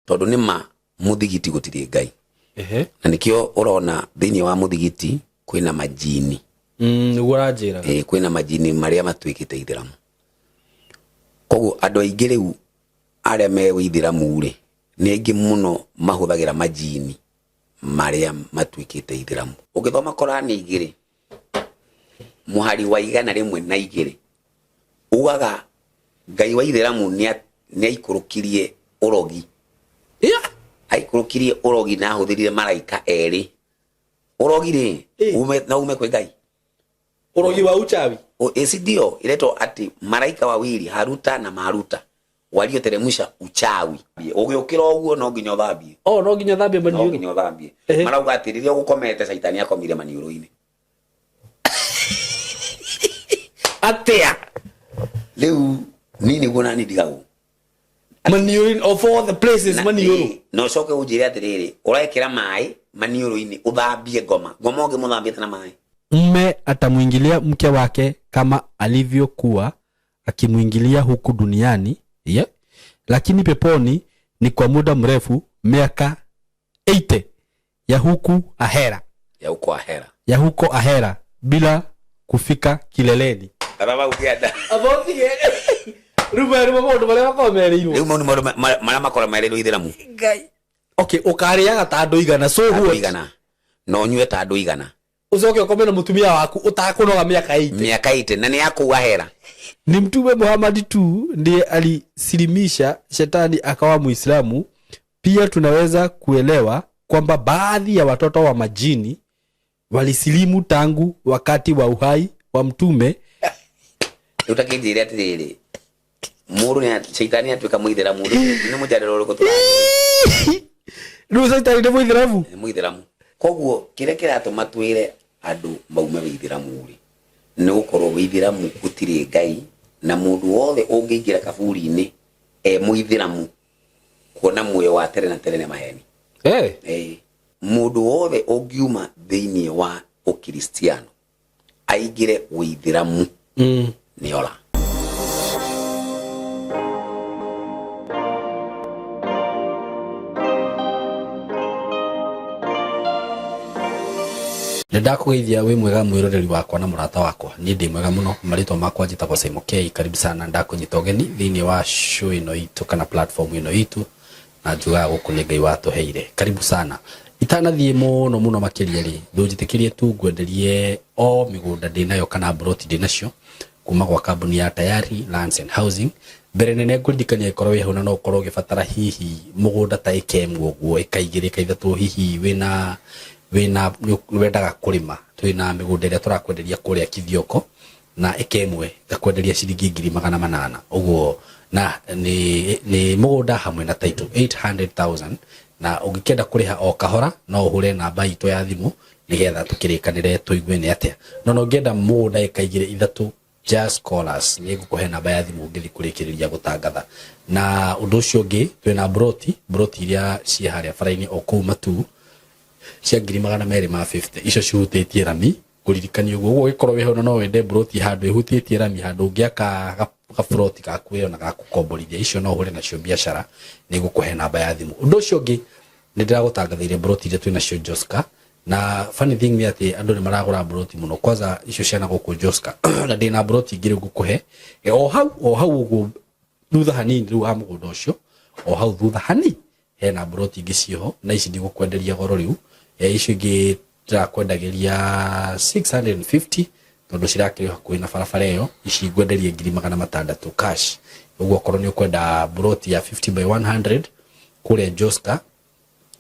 tondu nima muthigiti gutiri ngai na nikio urona thiini wa muthigiti kwina majini uranjira kwina majini maria matwikite ithiramu koguo andu aingi riu aria me withiramu ri ni aingi muno mahuthagira majini maria matwikite ithiramu ugithoma Korani igiri muhari wa 102 ugaga ngai wa ithiramu ni aikurukirie urogi aikurukirie urogi na huthirire malaika eri urogi ri ume kwe ngai urogi wa uchawi ndio ileto ati malaika wawili Haruta na Maruta walioteremsha uchawi ugiukira uguo no nginya thambie no nginya thambie maniuru no nginya thambie marauga ati riria ugukomete saitani akomire maniuru-ini atia leu nini gona ni digago maniuru of all the places maniuru no coke ujire atiriri urekira mai maniuru-ini uthambie ngoma ugi muthambie na mai. Mume atamuingilia mke wake kama alivyokuwa akimuingilia huku duniani, lakini peponi ni kwa muda mrefu, miaka 80 ya huku ahera. Ya huko ahera bila kufika kileleni. Baba ukienda. Abotige. Ruba modo bale bakomereirwo. Ruba modo mara makomereirwo ithiramu. Ngai. Okay, ukariaga ta andu igana so huo igana. No nyue ta andu igana. Ucoke ukomena mutumia waku utakunoga miaka 80 na ni yako ahera. Ni Mtume Muhammad tu ndiye alisilimisha shetani akawa Muislamu. Pia tunaweza kuelewa kwamba baadhi ya watoto wa majini walisilimu tangu wakati wa uhai wa Mtume. Utakijire atiriri muru ni shetani atwika muithiramu ni mujariro uruko tu no shetani ni muithiramu koguo kire kiratuma twire andu maume withiramu ri ni gukorwo withiramu gutiri ngai na mundu wothe ungiingira kaburi-ini muithiramu kuona muoyo wa tere na tere ne maheni mundu wothe ungiuma thiini wa ukristiano aingire withiramu ni ola. Ndakugeithia we mwega mwiroreri wakwa na murata wakwa ni ndi mwega muno marito makwa njitagwo Simon K. Karibu sana ndakunyita ugeni thiini wa show ino itu kana platform ino itu na njuga gukunia ngai watuheire. Karibu sana itanathie muno makiria ri ndunjitikirie tu ngwenderie o migunda ndinayo kana broti ndinacio kuma kwa kambuni ya Tayari Lands and Housing. Mbere nene ngurindikania ikorwo huna no ukorwo gibatara hihi mugunda ta ikemwe uguo ikaigire kaithatu hihi wina wendaga kurima twina migunda ria turakwenderia kuria Kithioko na ikemwe ngakwenderia ciringi 800 uguo na ni mugunda hamwe na title 800,000 na ungikenda kuriha o kahora no uhure namba itu ya thimu nigetha tukirikanire tuigue ni atia no ngenda mugunda ikaigire ithatu just call us ni gukuhe namba ya thimu ngithi kurikiriria gutangatha na undu ucio ungi twina broti iria ci haria faraini o kuma tu cia 250 icio cihutĩtie rami kuririkania uguo gikorwo we hona no wende broti handu ihutĩtie rami handu ngiaka gabroti gakuyo na gakukomborithia icio no hure nacio biashara ni gukuhe namba ya thimu. Undu ucio ungi ni ndiragutangathire broti iria twina cio Joska na funny thing ni ati andu ni maragura broti muno kwanza icio ciana guku Joska na ndina broti ngire gukuhe o hau uguo thutha hanini riu ha mugunda ucio o hau thutha hanini hena broti ingi cio na ici ndigukwenderia goro riu icio ingi ndakwendagiria 650 tondu cirakiri hakuhi na barabara iyo ici ngwenderia 600 cash uguo korwo ni ukwenda broti ya 50 by 100 kuria Joska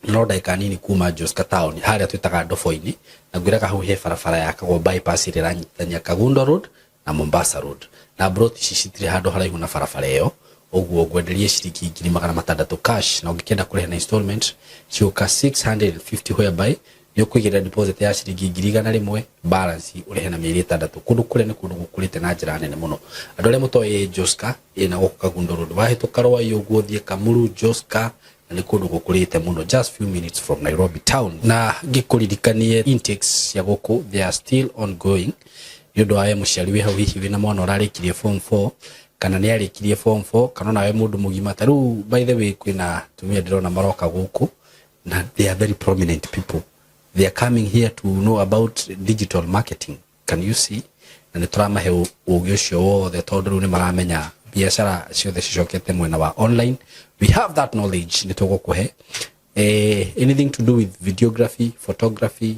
no ndaika nini kuma Joska town haria twitaga Ndofo-ini na ngwiraga hau he barabara ya kagwo bypass ire ranyitania Kagundo road na Mombasa road na broti ici citire handu haraihu na barabara iyo uguo ngwenderia ciringi 600 cash na ungikenda kuriha na installment ciuka 650 whereby ni ukuigira deposit ya ciringi 100 balance urihe na mieri 6 kundu kure ni kundu gukurite na njira nene muno andu aria mutoe Joska ina guku Kagundo road wahituka rwa iyo guthie Kamuru Joska na ni kundu gukurite muno just few minutes from Nairobi town na ngikuririkanie intakes ya guku they are still ongoing yodo aye muciari we hau hihi wina mwana urarikirie form 4 kana nĩ arĩkirie form 4 kana nawe mũndũ mũgima ta rĩu by the way kwĩna tumia ndĩrona maroka gũkũ na they are very prominent people. They are coming here to know about digital marketing. Can you see? Na nĩ tũramahe ũgĩ ũcio wothe tondũ rĩu nĩ maramenya biacara ciothe cicokete mwena wa online. We have that knowledge nĩ tũgũkũhe. Anything to do with videography, photography,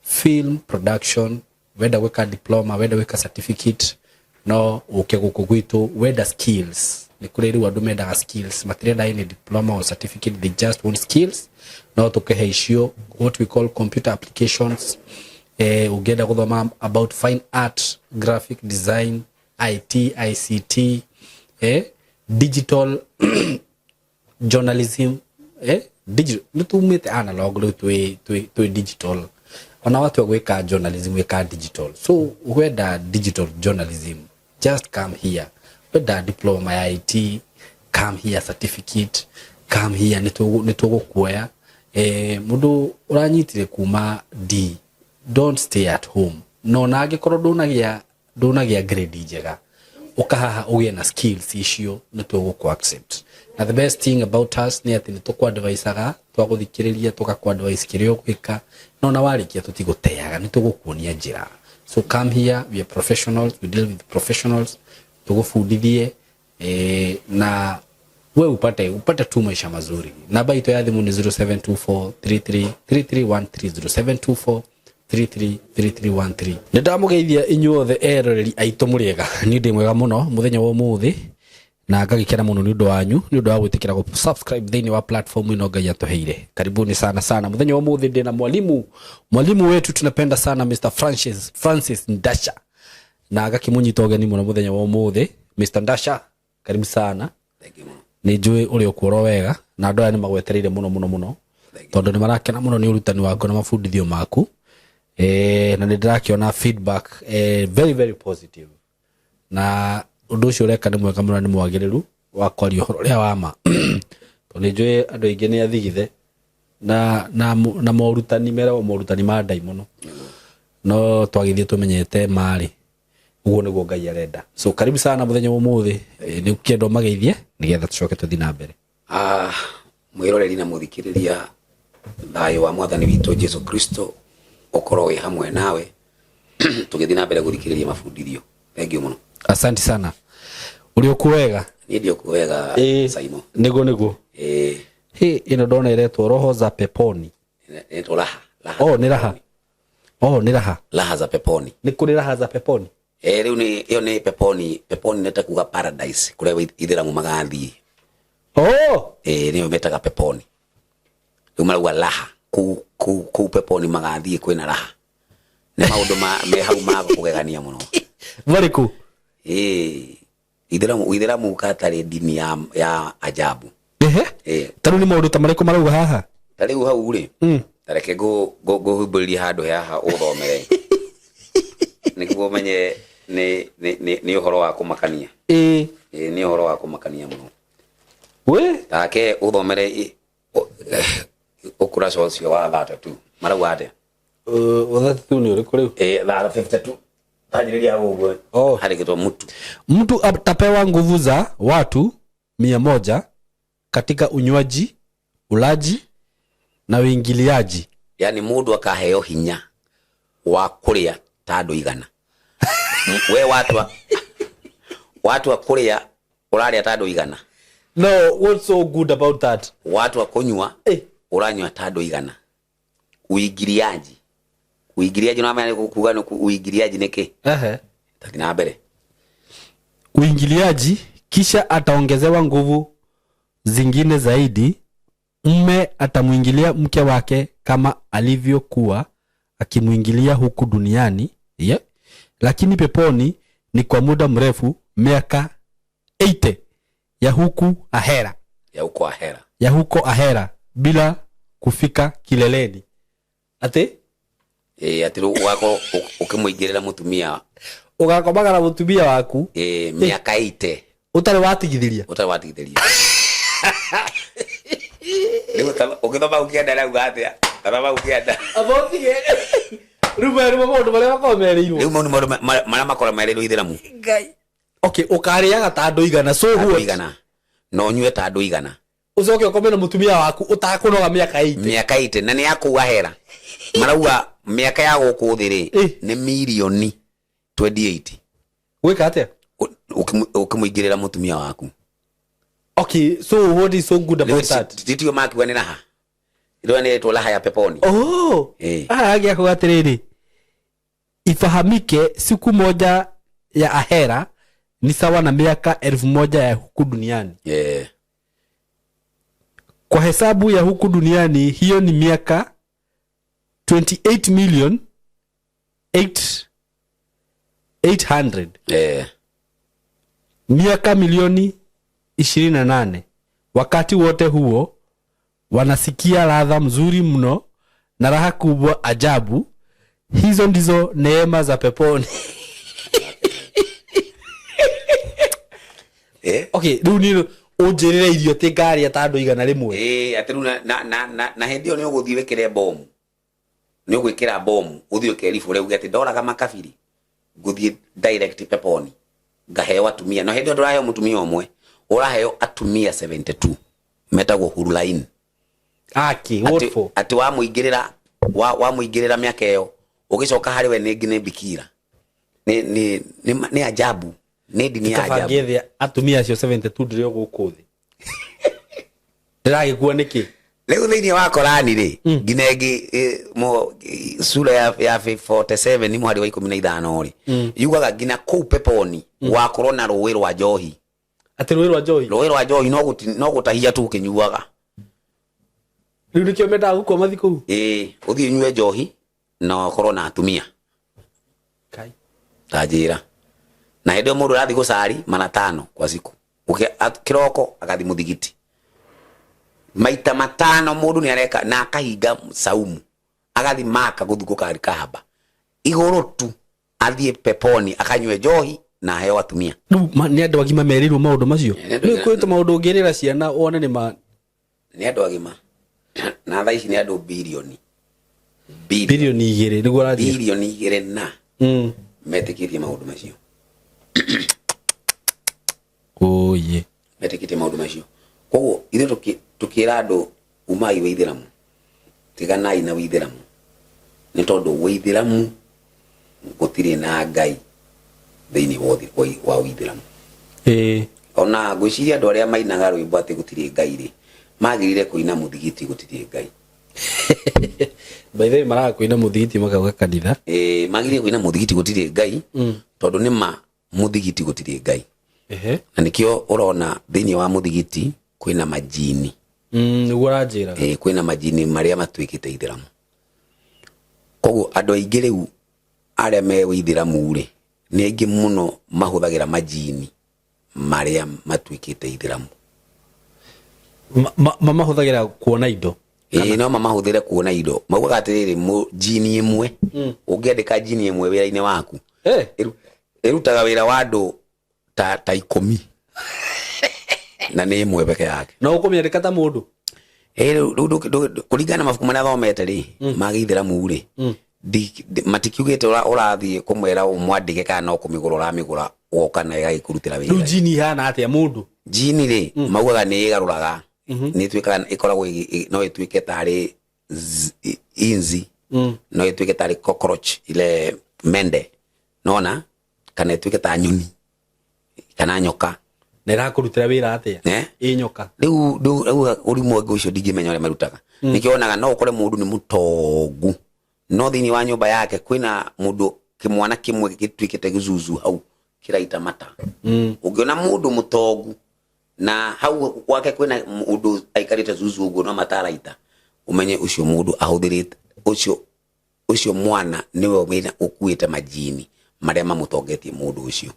film production, whether weka diploma, whether weka certificate, no uke gũkũ gwitũ whether skills. Nĩ kũrĩ rĩu andũ mendaga skills, matirenda any diploma or certificate, they just want skills. No tũkĩhe icio what we call computer applications. Ugenda gũthoma about fine art, graphic design, IT, ICT, digital journalism, digital nitumite analog rĩu twĩ digital. Ona watu gwĩka journalism wĩka digital. So whether digital journalism, just come here. Whether diploma ya IT, come here, certificate, come here, nĩtũgũkuoya. Mundu uranyitire kuma D, don't stay at home. No na angĩkorwo ndũnagia grade njega, ukahaha ugie na skills icio nĩtũgũku accept. Na the best thing about us nĩ atĩ nĩtũkwadviceaga, twagũthikĩrĩria tũgakwadvice kĩrĩa ũgwĩka, no na warĩkia tũtigũteaga, nĩtũgũkuonia njĩra. So come here, we are professionals, we deal with professionals, tũgũbundithie na we upate tu maisha mazuri. Namba ito ya thimu ni 0724333313 0724333313. Nĩndamugeithia inyuothe eroreri aitũ mũrĩega. Ni ndĩ mwega mũno muthenya wa ũmũthĩ na ngagĩkena mũno nĩ ũndũ wanyu, nĩ ũndũ wa gwĩtĩkĩra gũ subscribe thĩinĩ wa platform ino Ngai atũheire. Karibuni sana. Muthenya wa ũmũthĩ ndĩ na mwalimu wetu tunapenda sana Mr. Francis Ndasha. Na agakĩmunyita ũgeni mũno muthenya wa ũmũthĩ. Mr. Ndasha, karibu sana. Thank you. Nĩ njũĩ ũrĩ ũkuoro wega na andũ aya nĩ magwetereire mũno tondũ nĩ marakena mũno nĩ ũrutani waku na mabundithio maku. Na nĩ ndĩrakĩona feedback very very positive. Na ũndũ ũcio ũreka nĩ mwega mũno, nĩ mwagĩrĩru wa kwaria ũhoro ũrĩa wa ma. Tondũ nĩ njũĩ andũ aingĩ nĩ athigithe na morutani morutani ma ndai mũno. No twagithie tũmenyete marĩ uguo nĩguo Ngai arenda. So karibu sana muthenya wa ũmũthĩ, nĩ kĩendo mageithie nĩgetha tũcoke tũthiĩ na mbere. Mwĩroreri na mũthikĩrĩria, thayũ wa Mwathani witũ Jesu Kristo ũkorwo wĩ hamwe nawe tũgĩthiĩ na mbere gũthikĩrĩria mabundithio. Thank you mũno. Asante sana. Uri okuwega? Niĩ ndĩ okuwega Saimo. Nĩguo. Ino ndona iretwo roho za peponi. Ĩretwo raha. Nĩ raha. Nĩ raha. Raha za peponi. Nĩ kũrĩ raha za peponi? Rĩu nĩ peponi nĩ ta kuga paradise kũrĩa ithĩramu magathiĩ. Nĩyo metaga peponi. Rĩu marauga raha kũu peponi magathiĩ kwĩna raha. Nĩ maũndũ me hau ma kũgegania mũno. Marĩkũ? Ithĩramu katarĩ dini ya ajabu. Tarĩu nĩ maũndũ ta marĩkũ marauga haha? Tarĩu hau rĩ, tareke ngũhumbĩrĩria handũ haha ũthomere. Nĩguo menye nĩ ũhoro wa kũmakania. Nĩ ũhoro wa kũmakania mũno. Take ũthomere ũkurasa ũcio wa 32. Marauga atĩa? 32 nĩ ũrĩkũ rĩu? 52. Tajiriria huo. Halikitwa mtu atapewa nguvu za watu 100 katika unywaji, ulaji na uingiliaji. Yani mundu akaheo hinya wa kuria tando igana. We watu wa kuria ularia tando igana. No, what's so good about that? Watu wa kunywa uranywa tando igana. Uingiliaji na maana kuga no uingiliaji niki? Tatina mbere. Uingiliaji kisha ataongezewa nguvu zingine zaidi. Mume atamuingilia mke wake kama alivyokuwa akimuingilia huku duniani. Lakini peponi ni kwa muda mrefu, miaka 80 ya huku ahera. Ya huko ahera bila kufika kileleni. Ate wako ukimuingirira mutumia ugakomaga na mutumia waku miaka 80 utari watigithiria ukithoma ukienda na ugatia thoma ukienda abotige rume maũndũ marĩa makomereirwo rĩu maũndũ marĩa makomereirwo ithĩramu. Ngai Okay, ukariaga ta andu igana so Andũ what? igana no nyue ta andũ igana Ucoke ukome na mutumia waku utakunoga miaka 80. miaka 80 na nĩ yakũga hera marauga miaka ya gũkũ thĩ rĩ nĩ milioni 28 Gwika atia? ukimũingĩrĩra mutumia waku. Okay, so what is so good about that? Titio makiwa nĩ raha ilo ni tola haya peponi. Oh, agia kugatiriri ifahamike siku moja ya ahera ni sawa na miaka 1000 ya huku duniani. Kwa hesabu ya huku duniani hiyo ni miaka 28 million 800. Miaka milioni 28. Wakati wote huo wanasikia ladha mzuri mno na raha kubwa ajabu. Hizo ndizo neema za peponi. Okay, runi ujirire irio te ngari atando igana rimwe. Atiru na hendio ni uguthii wekere bomu. Ni ugwikira bomu, uthii ukerifu reu gati ndoraga makabiri. Guthii direct peponi. Ngaheo atumia. No hendio ndoraheo mutumia omwe. Uraheo atumia 72. Metagwo hurulaini. Aki, what for? Ati wa muigirira miaka iyo ugicoka hari we ningine bikira. Ni ajabu. Ni dini ya ajabu. Kafagethia atumia acio 72 ndirio gukuthi. Ndiragikuo niki? Leo thiini wa Korani ri nginegi mo sura ya 47 ni muhari wa 15 ri yugaga ngina kuu peponi wa korona ruwi rwa njohi. Ati ruwi rwa njohi? Ruwi rwa njohi no gutahia tu kinyuaga. Riu nikio menda gukwa mathiku? Uthii nyue njohi no korona atumia. Kai. Tajira. Na hendo mundu rathi gucari mana 5 kwa siku. Kiroko akathi muthigiti. Maita 5 mundu ni areka na akahinga saumu. Agathi maka guthuko kari kahaba. Iguru tu athie peponi akanywe njohi na heo atumia. Ni andu agima merirwo maundu macio. Ni kwita maundu ngirira ciana one ni ma ni andu agima. Na thaa ici ni andu bilioni. Bilioni 2 niguo rathi. Bilioni 2 na. Metikirie maundu macio. Oh ye. Metikirie maundu macio. Koguo ithe tukira andu umai weithiramu. Tiganai na weithiramu. Ni tondu weithiramu gutire na Ngai thiini wa weithiramu. Ona gwiciria andu aria mainaga rwimbo ati gutire Ngai ri magirire kuina muthigiti gutire Ngai. By the way mara kuina muthigiti makauga kanitha. Magirire kuina muthigiti gutire Ngai tondu ni muthigiti gutire Ngai. Na nikio urona thiini wa muthigiti kwina majini. Niguo ranjira. Kwina majini maria matwikite ithiramu. Koguo andu aingi riu aria me withiramu ri ni aingi muno mahuthagira majini maria matwikite ithiramu. Mahuthagira kuona indo. No mahuthire kuona indo. Maugaga atiriri jini imwe ungiandika jini imwe wira-ini waku. Irutaga wira wa andu ta 10. Na ni imwe peke yake. Na ukomiandika ta mundu. Kuringana mabuku maria thomete ri magithiramu ri matikiugite urathie kumwera umwandike kana ukumigura uramigura woka na igagikurutira wira. Ru jini hana atia mundu. Jini ri maugaga ni igaruraga. Ni twikaga ikoragwo no itwike tari inzi. No itwike tari cockroach ile mende. Nona kana itwike ta nyoni. Kana nyoka. Nera kurutira wira atia? Nyoka. Riu urimu wangu ucio ndingimenya uria marutaga. Nikionaga no ukore mundu ni mutongu. No thiini wa nyumba yake kwina mundu kimwana kimwe gitwikite gizuzu hau kiraita mata. Ungiona mundu mutongu na hau kwake kwina mundu aikarite zuzu uguo no mataraita umenye ucio mundu ahuthirite ucio mwana niwe wina ukuite majini maria mamutongetie mundu ucio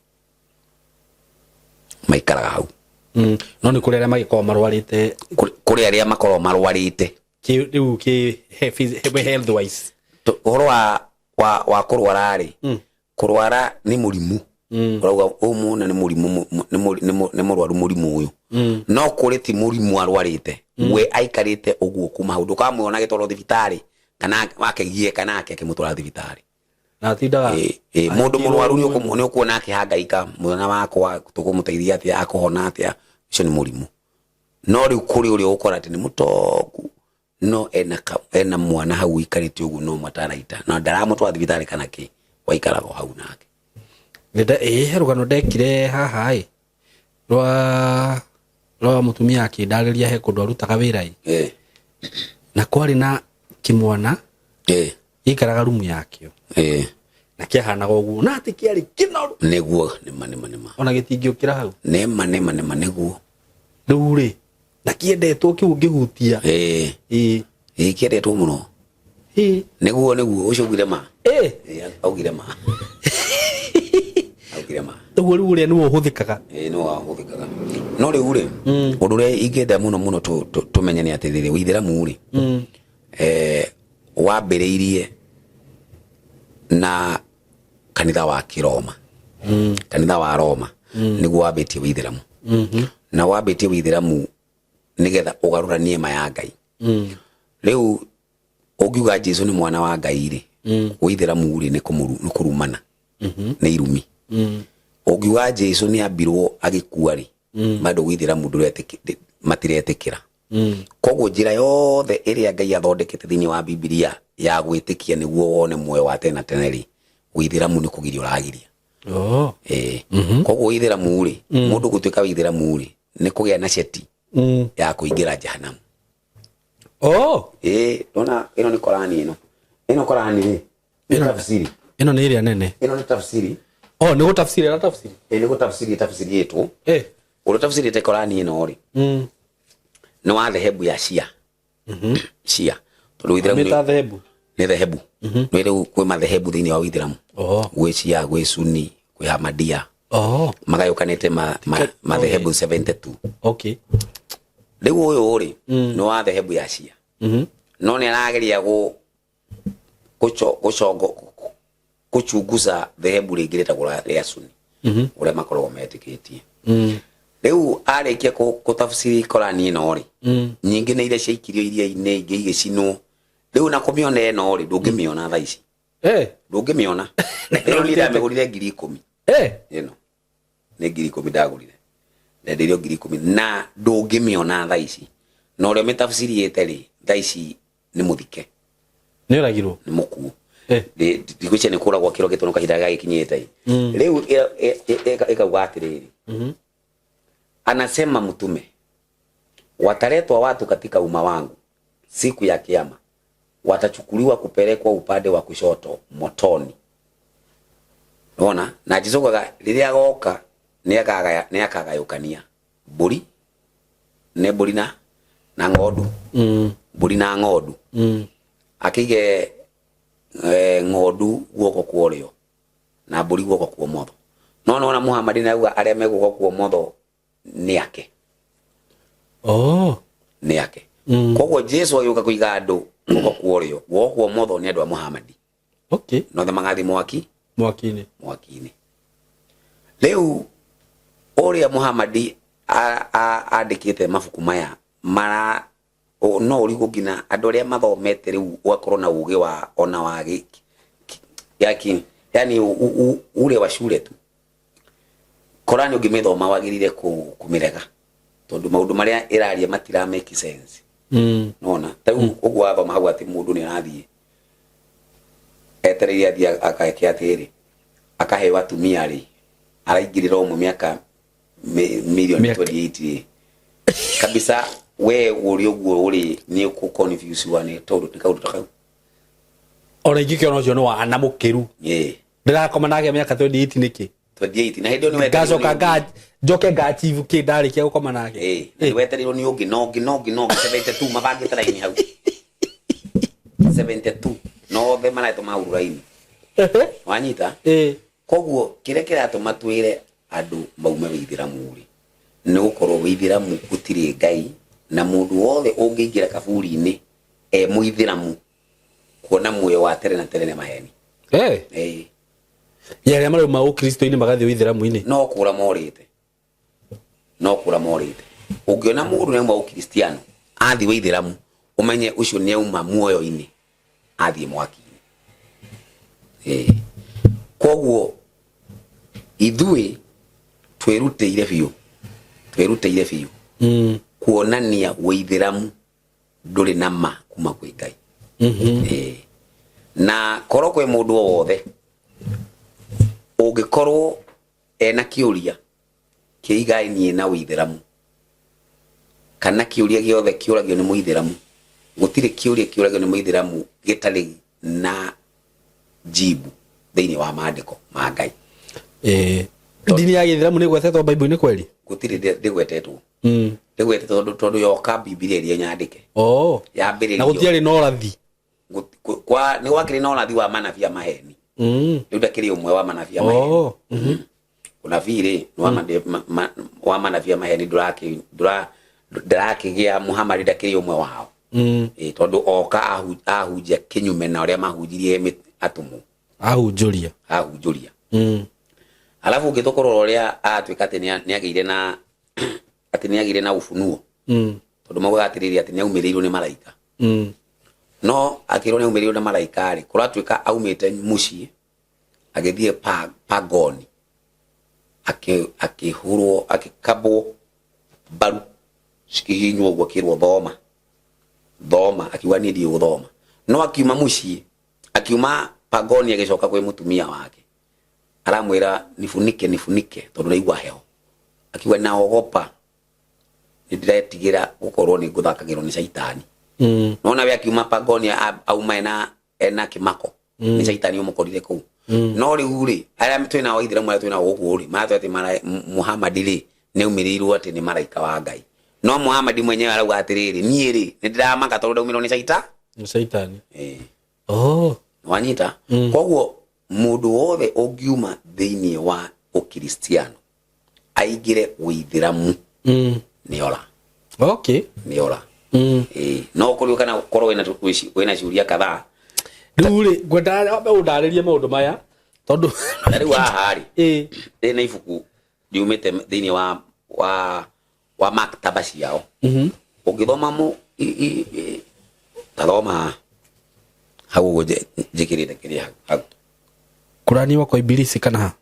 maikaraga hau. No ni kuri aria magikoo marwarite, kuri aria makoro marwarite riu ki health wise horo wa kurwara ri kurwara ni murimu. Urauga umuna ni murimu ni murwaru murimu uyu. No kuri ti murimu arwarite we aikarite uguo kuma hau ndukamwona gitoro thibitari kana wakegie kana akimutwara thibitari. na tindaga mundu murwaru ni ukuona akihangaika mwana wakwa tukumuteithia atia akuhona atia icio ni murimu no riu kuri uri ukora ati ni mutongu no ena mwana hau ikarite ugu no mataraita no ndaramutwa thibitari kana ki waikarago hau nake nda rugano ndekire haha rwa mutumia akindariria he kundu arutaga wira na kwari na kimwana ikaraga rumu yakio na kiahanaga uguo na ati kiari kinoru niguo nima ona gitingiukira hau nima niguo ruri na kiendetwo kiu ngihutia kiendetwo muno niguo ucio ugire ma augire ma tuguo riu ria niwo huthikaga no wahuthikaga no riu ri undu ria ingenda muno tumenye ni ati riri withiramu ri wambiriirie na kanitha wa Kiroma kanitha wa Roma niguo wambitie withiramu na wambitie withiramu nigetha ugaruranie ma ya Ngai riu ugiuga Jesu ni mwana wa Ngai ri withiramu ri ni kurumana ni irumi ugiuga Jesu ni ambirwo agikua ri mandu withiramu matiretikira koguo njira yothe iria Ngai athondekete thiini wa Biblia ya gwitikia niguo wone muoyo wa tena tene ri withiramu ni kugiria uragiria koguo withiramu ri mundu gutuika withiramu ri ni kugia na cheti ya kuingira jahanamu dona ino ni Korani ino Korani ri ni tafsiri ino ni iria nene ino ni tafsiri ni gutafsiri na tafsiri ni gutafsiri tafsiri yetu uri tafsiri te Korani ino ri ni wa dhehebu ya Shia Shia tondu withiramu ni dhehebu no ile kwe madhehebu thiini wa withiramu gwe Shia gwe Sunni gwe Ahmadiyya magayukanite madhehebu 72 riu uyu ri no wa dhehebu ya Shia no ni arageria kuchunguza dhehebu ringirita ria Sunni uria makoragwo metikitie riu arikia kutafsiri Korani ino ri nyingi ni ile ciaikirio iria-ini ingi igicinwo riu na kumiona eno ri ndungimiona thaa ici ndungimiona riu ni ndamegurire 10,000 ino ni 10,000 ndagurire ndendirio 10,000 na ndungimiona thaa ici no rio mitafsiriete ri thaa ici ni muthike ni uragirwo ni mukuo ndigucia ni kuragwo kirogetwo no kahinda gagikinyite riu ikauga atiriri anasema mtume wataletwa watu katika umma wangu siku ya kiyama watachukuliwa kupelekwa upande wa kushoto motoni unaona na jizoga lilia goka ni akagayukania buri ne buri na ngodu buri na ngodu akige ngodu guoko kuorio na buri guoko kwa motho no Muhammad na auga aria meguko kwa motho ni yake ni yake koguo Jesu ayuka kuiga andu guoko kuorio guoko motho ni andu a Muhammad no the mangathi mwaki-ini riu uria Muhammad andikite mabuku maya mara no urigo ngina andu aria mathomete riu wakorwo na uge wa ona wa yaki yani ule wa shule tu Korani ungimithoma wagirire kumirega tondu maundu maria iraria matira make sense nona tau ugwa athoma hau ati mundu ni arathie etereire athie akaekia atiri akahewa atumia ri araingirira umwe miaka milioni 28 kabisa we uri uguo uri ni ku confuse wane tondu tikaudu takau ora ingikio cio no wana mukiru ndirakoma nake miaka 28 niki 28 na hindi ni gacoka njoke ngachivu kindarikia gukoma nake ni weterirwo ni ungi no 72 mabangite raini hau 72 no the maraito maururaini wanyita koguo kirekera tumatwire andu maume withiramu ri ni gukorwo withiramu gutiri Ngai na mundu wothe ungiingira kaburi-ini muithiramu kuona muoyo wa tere na tere ne maheni yale amalo ma ukristo-ini magathi withiramu-ini no kura morite ungiona mundu ni mwa ukristiano athi withiramu umenye ucio ni uma muoyo-ini athi mwaki-ini koguo ithui tweruteire biu kuonania withiramu nduri na ma kuma kwĩ Ngai. Na korwo kwĩ mũndũ wothe ũngĩkorwo ena kĩũria kĩigainie na withiramu kana kĩũria gĩothe kĩũragio nĩ mũithiramu, gũtirĩ kĩũria kĩũragio nĩ mũithiramu gĩtarĩ na jibu thĩinĩ wa maandĩko ma Ngai. Dini ya Gĩithĩramu nĩ gwetetwo Bible-inĩ kweli? Gũtirĩ ndĩgwetetwo. Ndĩgwetetwo tondũ yoka Biblia ĩrĩa nyandĩke. Yambĩrĩrio. Na gũtiarĩ na ũrathi. Nĩ gwakĩrĩ na ũrathi wa manabii a maheni. Rĩu ndakĩrĩ ũmwe wa manabii a maheni. Ũnabii rĩ wa manabii a maheni ndũrakĩgĩa Muhammad ndakĩrĩ ũmwe wao. Tondũ oka ahunjia kĩnyume na ũrĩa mahunjirie atũmwo. Ahunjũria. Alafu ngĩtũkorwo ũrĩa atuĩka atĩ nĩagĩire na ufunuo. Tondũ maugaga atĩrĩrĩ atĩ nĩaumĩrĩirwo nĩ malaika. No akĩrwo nĩaumĩrĩirwo nĩ malaika rĩ, kũratuĩka aumĩte mũciĩ agĩthiĩ pagoni akĩhũrwo akĩkabwo mbaru cikihinywo ũguo akĩrwo thoma akiuga niĩ ndiĩ gũthoma. No akiuma mũciĩ akiuma pagoni agĩcoka kwĩ mũtumia wake aramwĩra nifunike tondũ naigua heho. Akiuga naogopa nĩndĩretigĩra gũkorwo nĩ ngũthakagĩrwo nĩ Shaitani. No nawe akiuma pagoni auma ena kĩmako nĩ Shaitani ũmũkorire kũu. No rĩu rĩ arĩa twĩna Waithĩramu arĩa twĩna gũkũ rĩ maratwĩra atĩ Muhammad rĩ nĩaumĩrĩirwo atĩ nĩ malaika wa Ngai. No Muhammad mwenyewe arauga atĩrĩrĩ niĩ rĩ nĩndĩramaka tondũ ndaumĩrwo nĩ Shaitani. Wanyita. Koguo mũndũ wothe ũngiuma thĩinĩ wa ũkristiano aingĩre Wĩithĩramu nĩora. Nĩora. No kũrĩ kana korwo wĩna ciũria kadhaa. Rĩu rĩ ngwenda ũndarĩrie maũndũ maya tondũ rĩu haha rĩ ndĩna ibuku ndiumĩte thĩinĩ wa maktaba ciao. Ũngĩthoma tathoma hau ũguo njĩkĩrĩte kĩrĩa hau Kurani wako Ibilisi kana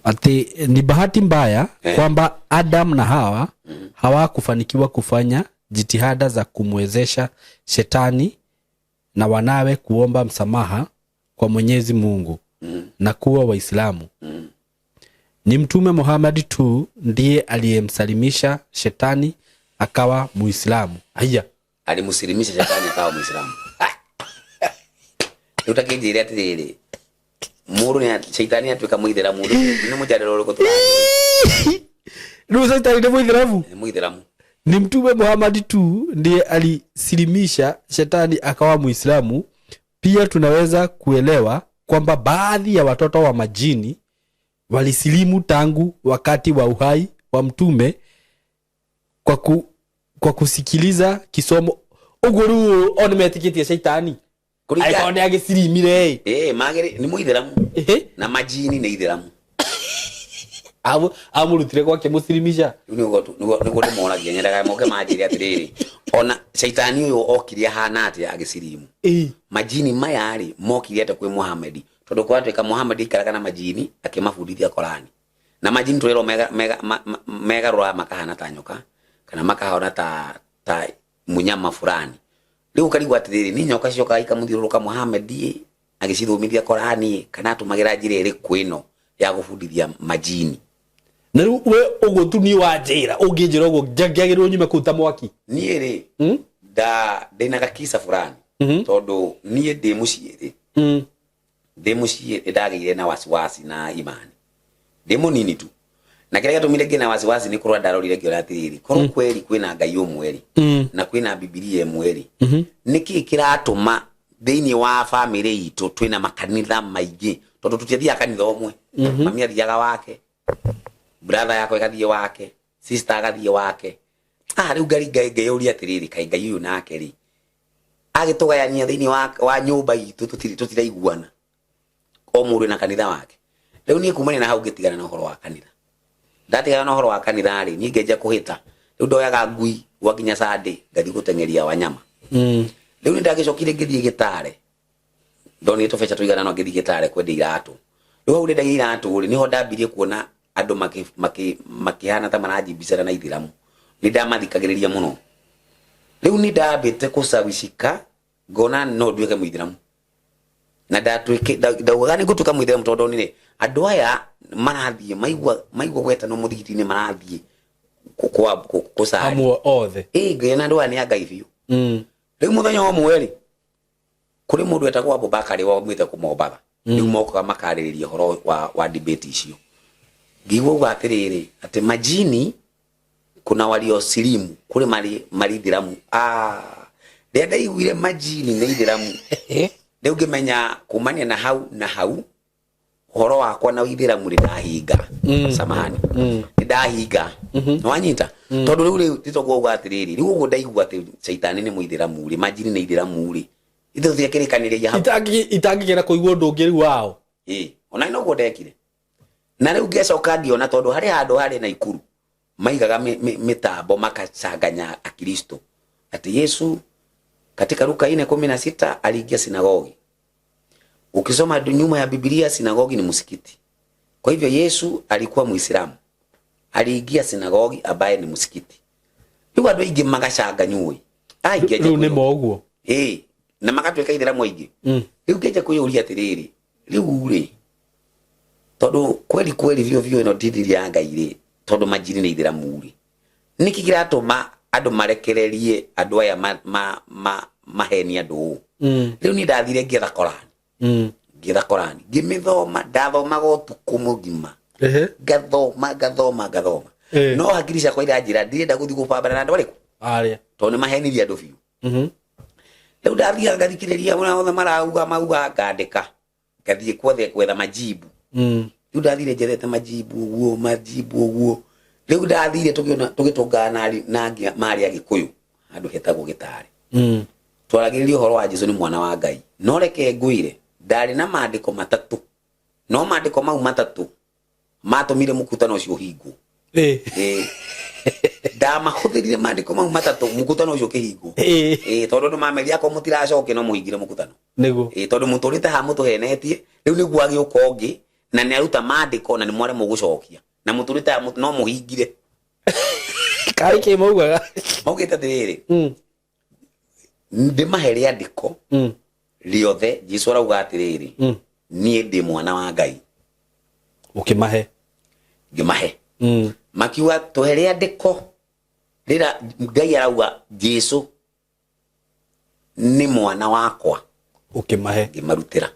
ati ni bahati mbaya kwamba Adam na Hawa hawakufanikiwa kufanya jitihada za kumwezesha Shetani na wanawe kuomba msamaha kwa Mwenyezi Mungu na kuwa Waislamu. Ni Mtume Muhammad tu ndiye aliyemsalimisha Shetani akawa Muislamu. Haya, alimsalimisha Shetani akawa Muislamu. Utakijira atĩrĩrĩ mũndũ nĩ Shaitani atuĩka Mũithĩramu nĩ mũjarĩro ũrĩkũ tũrathiĩ? Ndio Shaitani nĩ Mũithĩramu. Mũithĩramu. Ni Mtume Muhammad tu ndiye alisilimisha Shetani akawa Muislamu. Pia tunaweza kuelewa kwamba baadhi ya watoto wa majini walisilimu tangu wakati wa uhai wa Mtume kwa kusikiliza kisomo. Uguru onemetikĩtie Shaitani aikone agĩsilimire magere ni Mũithĩramu na majini nĩ Ithĩramu. Amurutire gwake mũsilimisha. Nĩguo ndĩmoragia nyendaga moke manjĩre atĩrĩrĩ ona Shaitani ũyũ okire hana atĩa agĩsilimu. Majini maya rĩ mokire atĩa kwĩ Muhammad tondũ kwatuĩka Muhammad ikaraga na majini akĩmabundithia Korani. Na majini tũrero megarũra makahana ta nyoka kana makahona ta munyama fulani. Rĩu karigwa atĩrĩrĩ ni nyoka cioka ikamũthiũrũrũka Muhammad agĩcithomithia Korani kana atũmagĩra njĩra ĩrĩkũ ĩno ya gũbundithia majini. Na rĩu we ũguo tu ni wa njĩra ũngĩnjĩra ũguo ngĩagĩrĩrwo nyume kũu ta mwaki. Niĩ rĩ ndĩna gakisa fulani tondũ niĩ ndĩ mũciĩ ndagĩire na wasiwasi na imani. Ndĩ mũnini tu. Na kĩrĩa gĩtũmire ngĩe na wasiwasi nĩ kũrora ndarorire ngĩona atĩrĩrĩ korwo kweri kwĩna Ngai ũmwe rĩ na kwĩna Biblia ĩmwe rĩ nĩkĩ kĩratũma thĩinĩ wa family itũ twĩna makanitha maingĩ tondũ tũtiathiaga kanitha ũmwe. Mami athiaga wake, brother yako agathiĩ wake, sister agathiĩ wake. Rĩu ngĩyũria atĩrĩrĩ kaĩ Ngai ũyũ nake rĩ agĩtũgayania thĩinĩ wa nyũmba itũ tũtiraiguana o mũndũ na kanitha wake. Rĩu niĩ kumania na hau ngĩtigana na ũhoro wa kanitha. Ndatigana na ũhoro wa kanitha rĩ niĩ ngĩenja kũhĩta. Rĩu ndoyaga ngui gwakinya Sunday ngathiĩ gũteng'eria wanyama. Rĩu nĩ ndagĩcokire ngĩthiĩ Gĩtare ndoni tofecha tuigana no ngithigitare kwenda iratu riu uri ndagira iratu uri niho ndambirie kuona andu makihana ta marajibicana na ithiramu ni ndamathikagiriria muno riu ni ndambite kusawishika ngona no nduike muithiramu na ndatwike ndauga ni gutuka muithiramu tondu ni andu aya marathie maigwa gweta no muthigitini marathie kusari amwe othe ngena andu aya ni angai biu riu muthenya omwe ri kuri mundu etagwo Abubakari wa mwite kumombaga riu mokaga makaririria horo wa debate icio ngigwo gwatiriri ati majini kuna walio silimu kuri mari thiramu ndenda igwire majini na ithiramu riu ngimenya kumania na hau horo wakwa na ithiramu rirahinga samahani ndahinga no wanyita tondu riu titogwo gwatiriri riu ugo ndaigwa ati shaitani ni muithiramu ri majini na ithiramu ri ithu thiakirikaniriria itangigera kuigwo ndungi riu wao ona ino godekire na riu ngecoka ngiona tondu hari handu hari na ikuru maigaga mitambo makachanganya akristo ati Yesu katika Luka 4:16 aliingia sinagogi. Ukisoma nyuma ya Biblia sinagogi ni msikiti. Kwa hivyo Yesu alikuwa Muislamu. Aliingia sinagogi ambaye ni msikiti. Riu andu aingi magacanganyuwe riu ni moguo na magatweka ithiramu aingi riu ngeja kuyuria atiriri riu ri tondu kweli vyo ino ndithiria Ngai ri tondu majini ni ithiramu ri niki kiratuma andu marekererie andu aya maheni andu riu ni ndathire ngetha Korani ngimithoma ndathomaga utuku mugima gathoma no hakiri ciakwa iranjira ndirenda guthi gupambana na andu ariku aria tondu mahenirie andu biu riu ndathia ngathikiriria mwana mauga ngandika ngathie kwetha majibu riu ndathire njethete majibu uguo riu ndathire tugitungana na mari agikuyu andu hetagwo gitari twaragiririo horo wa Jesu ni mwana wa Ngai no reke nguire ndari na maandiko matatu no maandiko mau matatu matumire mukutano ucio hingu ndamahũthĩrire maandĩko mau matatu mukutano ucio kĩhingo tondu ndu mameria ko mutiracoke no muhingire mukutano niguo tondu muturite ha mutuhenetie riu niguo agiuka ungi na ni aruta maandĩko na ni mware mugucokia na muturite ha no muhingire kai ke maugaga maugite atiriri ndimahere andĩko riothe Jesu arauga atiriri nie ndi mwana wa Ngai ukimahe ngimahe makiwa tuhere andĩko rira Ngai arauga Jesu ni mwana wakwa ukimahe ngimarutira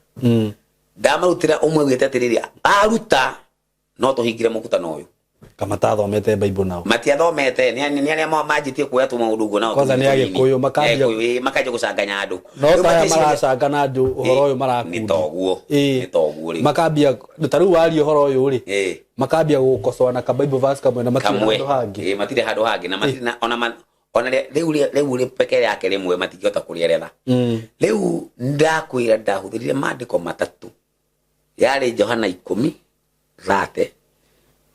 ndamarutira umwe wite atiriri aruta no tuhingire mukutano uyu kama tathomete Bible nao matiathomete ni aria majitie kuya tu maundu uguo nao kwanza ni agikuyu makaje gucanganya andu no ta maracangana andu uhoro uyu marakundi ni toguo ri makambia taru wari uhoro uyu ri makambia gukosoa na ka Bible verse kamwe na matire handu hangi matire handu hangi na matire ona riu ri pekere yake rimwe matingihota kurieretha riu ndakwira ndahuthirire maandiko matatu yari Johana 10:30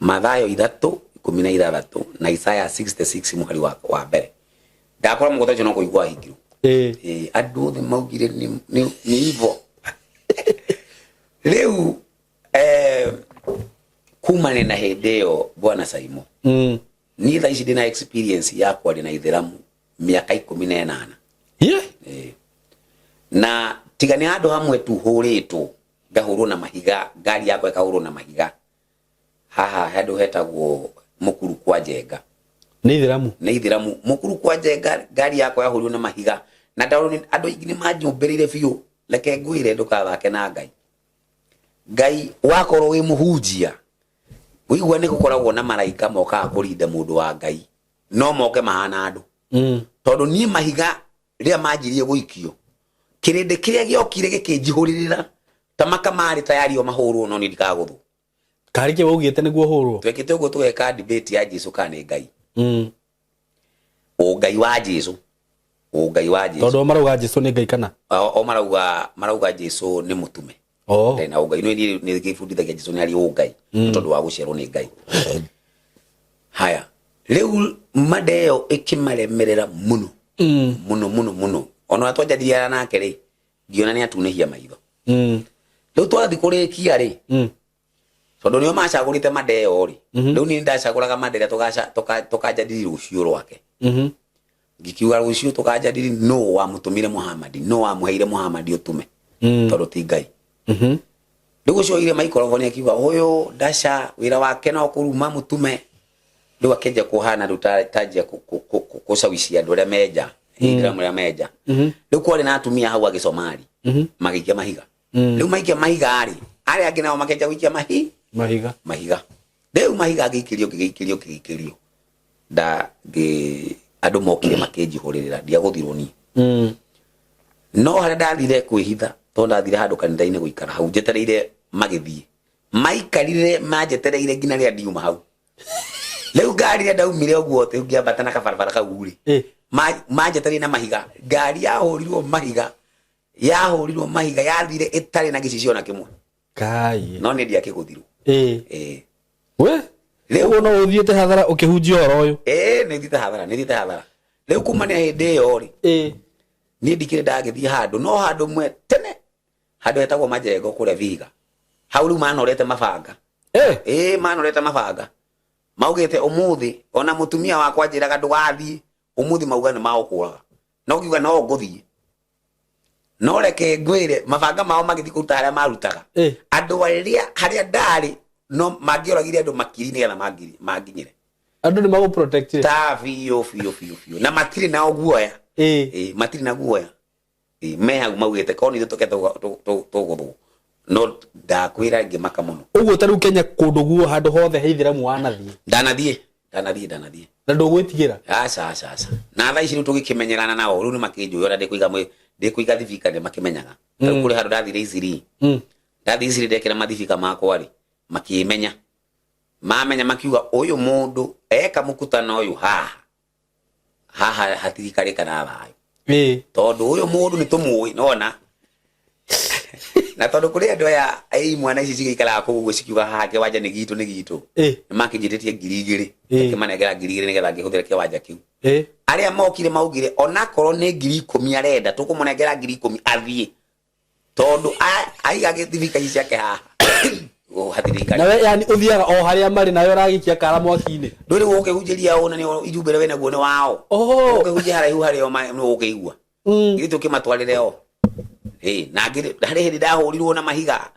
Mathayo 3:16 na Isaya 66 muhari wa mbere ndakora mugotha cyo no kuigwa hingiru andu othe maugire ni hivyo riu kumane na hedeo bwana Saimo ni tha ici dina experience yakwa dina ithiramu miaka 18 na tigani andu hamwe tu huritwo ngahurwo na mahiga ngari yakwa ikahurwo na mahiga haha handu hetagwo mukuru kwa Njenga ni ithiramu mukuru kwa Njenga ngari yakwa yahurwo na mahiga na ndaru andu ingine majumberire biu leke ngwire ndukathake na Ngai wakorwo wi muhunjia wigwa ni gukoragwo na malaika moka kurinda mundu wa Ngai no moke mahana andu tondu ni mahiga ria manjirie guikio kirinde kiria giokire gikinjihuririra tamaka mari tayari o mahurwo no ni ndikaguthu kari ke wugite niguo hurwo twekite uguo tugeka debate ya Jesu kana Ngai o Ngai wa Jesu tondu marauga Jesu ni Ngai kana o marauga Jesu ni mutume na o Ngai ni gifundithagia Jesu ni ari o Ngai tondu wa gucerwo ni Ngai haya riu madeo ikimaremerera muno ona twajadiliana nake ri ngiona ni atunehia maitho riu twathi kurikia ri tondu nio macagurite madeo ri riu ni ndacaguraga madera tukajadili rucio rwake ngikiuga rucio tukajadili no wa mutumire Muhammad no wa muheire Muhammad utume tondu ti Ngai riu cio ile microphone akiuga uyu ndaca wira wake no kuruma mutume riu akenja kuhana rutajia kusawisia andu aria meja Islamu ya meja riu kwari na atumia hau agisomali magikia mahiga riu maikia mahiga ari angi nao makenja wikia mahiga riu mahiga gikirio da andu mokire makenji horirira ndia guthirwo ni no haria ndathire kwihitha to ndathire handu kanitha-ini guikara hau njetereire magithie maikarire majetereire ngina ria ndiuma hau riu ngari ria ndaumire uguo te ngiambata na kabarabara kau ri majetereire na mahiga ngari yahurirwo mahiga yathire itari na gicicio na kimwe kai no ni ndia kiguthirwo we riu no uthiete hathara ukihunjia oro uyu ni thite hathara riu kumania hindi yo ri ni ndikire ndagithie handu no handu mwe tene handu hetagwo Majengo kuria Vihiga hau riu manorete mabanga manorete mabanga maugite umuthi ona mutumia wakwa njiraga ndugathie umuthi mauga ni maukuraga no kiuga no nguthie no reke ngwire mabanga mao magithii kuruta haria marutaga andu haria ndari no mangioragire andu makiri ni getha manginyire andu ni mago protect ta fio na matiri na guoya matiri na guoya me hau maugite koni tuke tuguthwo no ndakwira ngimaka muno uguo taru Kenya kundu guo handu hothe heithiramu wanathie ndanathie na ndugwitigira aca na thaa ici riu tugikimenyerana nao riu ni makinju yora ndikuiga thibika ni makimenyaga riu kuri handu ndathire iciri ndathire iciri ndekira mathibika makwa ri makimenya mamenya makiuga uyu mundu eka mukutano uyu haha hatirikarika na thayo tondu uyu mundu ni tumui nona na tondu kuri andu aya mwana ici cigikara kuguo cikiuga haha kiwanja ni gitu ni makinjititie 2,000 kimanegera 2,000 nigetha ngihuthire kiwanja kiu aria mokire maugire ona korwo ni 10,000 arenda tukumunengera 10,000 athie tondu aiga githibika ici ciake haha na we yani uthiaga o haria mari nayo ragikia kara mwaki-ini nduri woke hunjiria ona ni ijumbere we naguo ni wao woke hunjia haraihu haria no ukeigua gitu kimatwarire o na ngiri hari hindi ndahurirwo na mahiga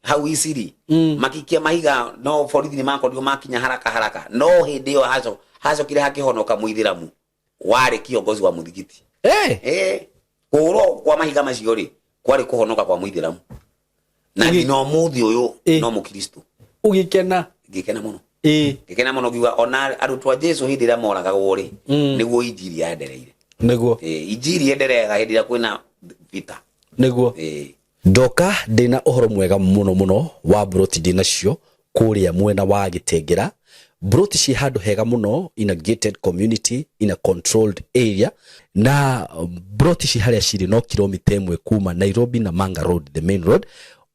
hau iciri makikia mahiga no borithi ni makorirwo makinya haraka no hindi yo haco kire hakihonoka muithiramu wari kiongozi wa muthigiti kurwo kwa mahiga macio ri kwari kuhonoka kwa muithiramu na no muthi uyu no mukristo ugikena muno ngikena muno giwa ona arutwa Jesu hindi ria moragagwo ri niguo injiri yaendereire niguo injiri yenderega hindi ria kwina vita niguo ndoka ndina uhoro mwega muno wa broti dinacio kuria mwena wa Gitengera broti ci handu hega muno in a gated community in a controlled area na broti ci haria ciri no kilomita 1 kuma Nairobi na Manga Road the main road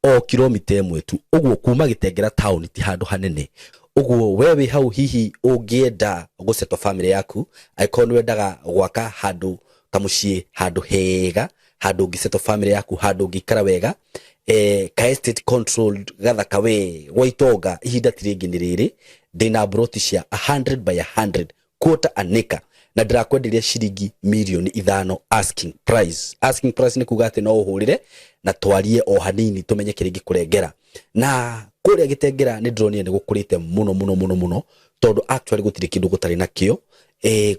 o kilomita 1 tu uguo kuma Gitengera town ti handu hanene uguo wewe hau hihi ungienda guceto family yaku aikoni wendaga gwaka handu ta mucii handu hega handu ngiceto family yaku handu ngikara wega ka estate controlled gathaka we waitonga ihinda tiringi ni riri ndina broti cia 100 by 100 quarter an acre na ndirakwenderia ciringi milioni 5 asking price ni kuga ati no uhurire na twarie o hanini tumenye kiringi kurengera na kuria Gitengera ni ndronire ni gukurite muno tondu actually gutiri kindu gutari nakio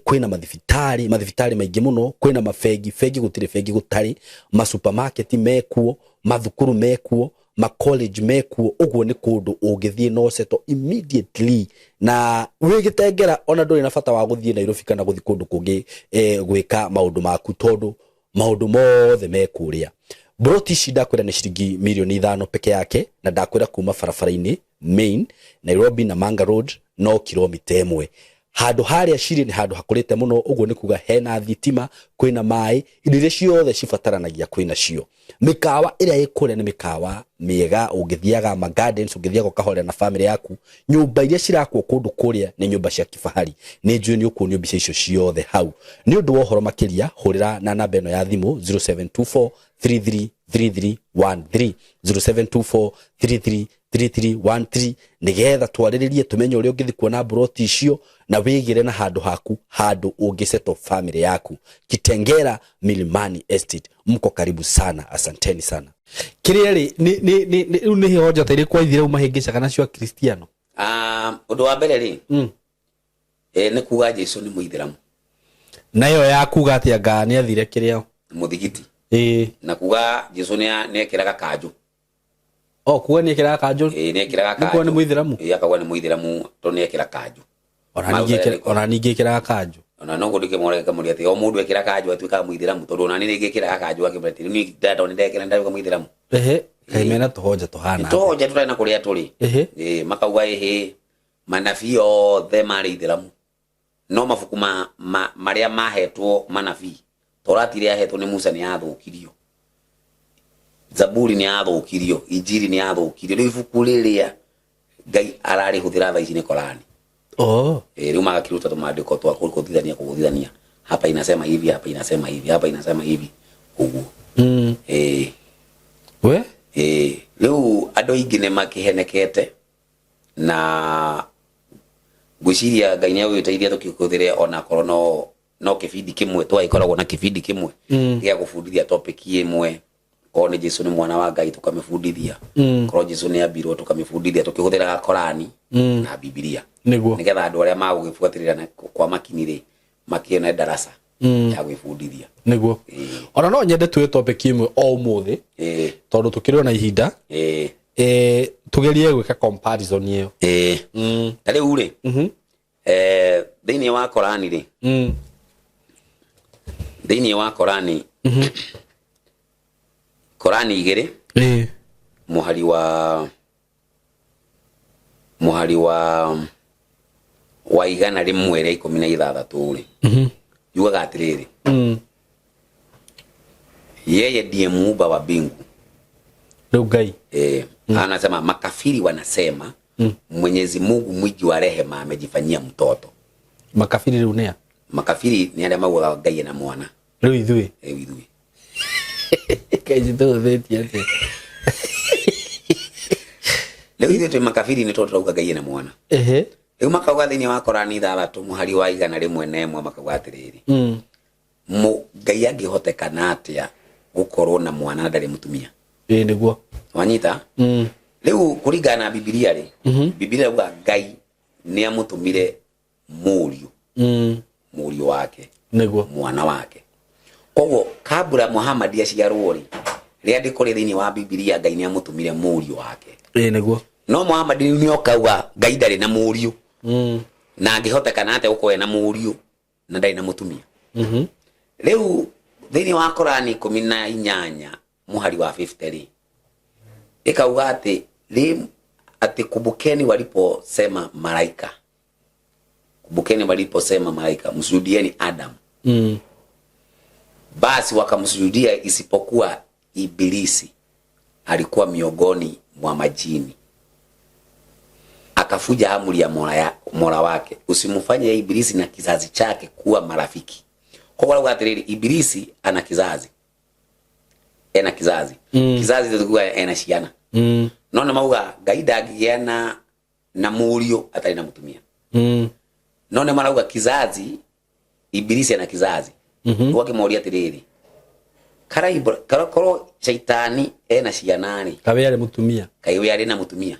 kwina mathibitari maingi muno kwina mafegi gutiri fegi gutari ma supermarket mekuo mathukuru mekuo ma college mekuo uguo ni kundu ungithie no seto immediately na wi Gitengera ona nduri na bata wa guthie Nairobi kana guthi kundu kungi gwika maundu maku tondu maundu mothe mekuria broti shida kwira ni ciringi milioni 5 peke yake na ndakwira kuma barabara-ini main Nairobi na Manga Road no kilomita 1 handu haria ciri ni handu hakurite muno uguo ni kuga hena thitima kwina mai indo ciothe cibataranagia kwina cio mikawa iria ikure ni mikawa miega ungithiaga ma gardens ungithiaga kahore na family yaku nyumba iria cirakwo kundu kuria ni nyumba cia kifahari ni njui ni ukuonio mbica icio ciothe hau ni undu wa uhoro makiria hurira na namba eno ya thimu 0724 33 3313 0724333313 nigetha twariririe tumenye uria ungithi kuona broti icio na wigire na handu haku handu ungiseto family yaku. Kitengera Milimani Estate, mko karibu sana, asanteni sana. Kirieri ni hoja tayari kwa ithire umahingisha kana cio Kristiano? Undu wa mbere ri ni kuga Jesu ni muithiramu, nayo ya kuga atia ga ni athire kiria muthigiti na kuga Jesu ni ekiraga kanju. Kuga ni ekiraga kanju? Ni ekiraga kanju. Kuga ni muithiramu? Akagwa ni muithiramu to ni ekiraga kanju. Ona ninge ekiraga kanju. Ona no ngudike moreka muri ati o mundu ekiraga kanju atuika muithiramu tondu ona ni ekiraga kanju akibati ni data ni ndekira ndauga muithiramu. Kaimena tuhoja tuhana. Tuhoja tutana kuria turi. Makauga manabii othe mari ithiramu. No mafuku maria mahetwo manabii. Torati ria hetwo ni Musa ni athukirio. Zaburi ni athukirio, Injili ni athukirio. Riu ibuku riria Ngai arari huthira tha ici ni Korani. Riu magakiruta tumandiko twa kuthithania. Hapa inasema hivi, hapa inasema hivi, hapa inasema hivi. Uguo. Riu andu aingi ni makihenekete na gwiciria Ngai ni agwiteithia tukikuthire ona korwo no kibindi kimwe twaikoragwo na kibindi kimwe gia gufundithia topic imwe. Korwo ni Jesu ni mwana wa Ngai tukamifundithia, korwo Jesu ni ambirwo tukamifundithia tukihũthĩra Korani na Biblia, nigetha andu aria magũgĩbuatĩrĩra kwa makinire makione darasa ya gwĩbundithia. Niguo ona no nyende tuwe topic imwe o umuthi tondu tukiriona na ihinda tugerie gwika comparison iyo. Tari ure thĩinĩ wa Korani ri thĩinĩ wa Korani Korani igere muhari wa igana rimwe ria 16 ri yugaga atiriri yeye ndiye muumba wa mbingu. Ngai anasema makafiri wanasema Mwenyezi Mungu mwingi wa rehema amejifanyia mtoto. Makafiri runea? Makafiri ni aria mauga Ngai na mwana. Riu ithui kaji to theti ate leo ithui tu makafiri ni turauga Ngai na mwana. Riu makauga thĩinĩ wa Korani 3 muhari wa igana rimwe na imwe makauga atiriri Ngai angihotekana atia gukorwo na mwana ndari mutumia. Niguo wanyita. Riu kuringana na Biblia ri Biblia yuga Ngai ni amutumire muriu wake niguo mwana wake. Koguo kabura Muhammad aciarwo ri ria ndikore thĩinĩ wa Biblia Ngai ni amutumire muriu wake. Niguo no Muhammad ni okauga Ngai ndari na muriu na angihotekana atia gukorwo na muriu na ndari na mutumia. Riu thĩinĩ wa Korani 18 muhari wa 50 ikauga ati kumbukeni waliposema malaika msujudieni Adam. Basi wakamsujudia isipokuwa Ibilisi alikuwa miongoni mwa majini, akafuja amri ya Mola wake usimfanye Ibilisi na kizazi chake kuwa marafiki. Kwa wale watiriri Ibilisi ana kizazi kizazi tulikuwa enashiana none mauga Ngai ndagiana na murio atari na mutumia. None marauga kizazi Ibilisi ana kizazi. Wakimoria atiriri karakoro shaitani ena ciana kawe yari mutumia na mutumia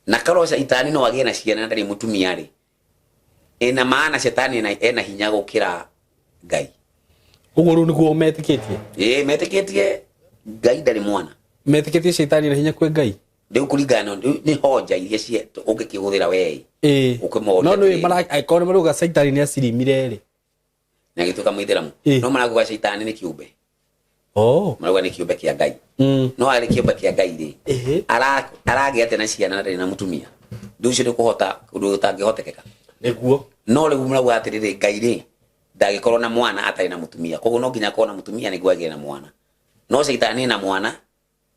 na karo shaitani no agie na ciana ndari mutumia ri ena maana shetani ena hinya gukira Ngai. Uguo ru niguo metiketie metiketie Ngai ndari mwana metiketie shaitani na hinya kwe Ngai. Riu kuringana ni hoja iria cie ungikihũthĩra wei ukimoria no mara aikone maruga shaitani ni asirimire ri na gituka muithiramu no maraguga shaitani ni kiumbe maraguga ni kiumbe kia Ngai. No ari kiumbe kia Ngai ri arage ate na ciana na mutumia nducio ni kuhota undu utangihotekeka niguo. No riu maraguga atiriri Ngai ri ndagikorwo na mwana atari na mutumia koguo no nginya korwo na mutumia niguo agie na mwana. No shaitani na mwana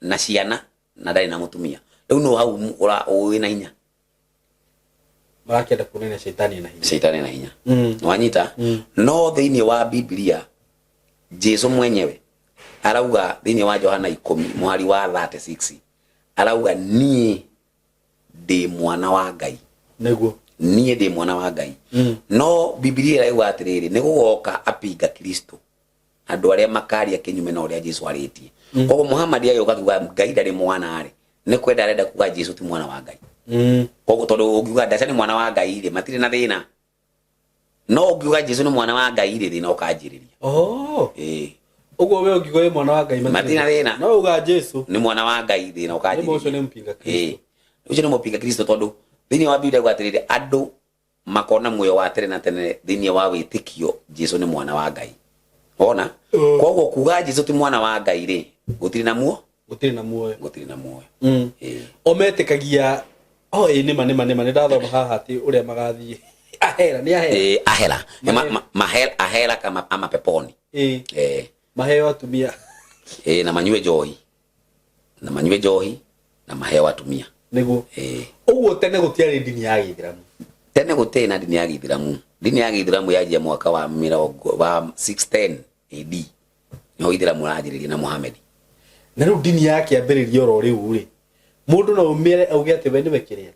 na ciana na ndari na mutumia riu no hau wina hinya marakenda kunena shaitani na hinya wanyita. No thĩinĩ wa Biblia Jesu mwenyewe arauga thini wa Johana 10 mwari wa 36 arauga nie ndi mwana wa Ngai neguo nie ndi mwana wa Ngai no Biblia irauga atiriri ni gugoka apinga Kristo andu aria makaria kinyume na uria Jesu aritie koguo Muhammad ayoka kuga Ngai ndari mwana ari ni kwenda arenda kuga Jesu ti mwana wa Ngai koguo tondu ugiuga ndaca ni mwana wa Ngai ri matire na thina no ugiuga Jesu ni mwana wa Ngai ri thina ukanjiriria uguo we ugiuga mwana wa Ngai matire na thina no uga Jesu ni mwana wa Ngai thina ukanjiriria ucio ni mpinga Kristo ucio ni mpinga Kristo tondu thini wa Biblia gwatiriri andu makona muoyo wa tene na tene thini wa witikio Jesu ni mwana wa Ngai ona koguo kuga Jesu ti mwana wa Ngai ri gutiri na muo ometekagia nima ni ndathoma haha ati uria magathie ahera ahera kama ama peponi maheo atumia na manywe johi na maheo atumia niguo uguo tene gutiari dini ya Githiramu tene gutena dini ya Githiramu yajia mwaka wa 610 AD no Githiramu rajiriria na Muhammad na ru dini yake ambiririo ro riu ri mundu no umire auge ati we ni wekiria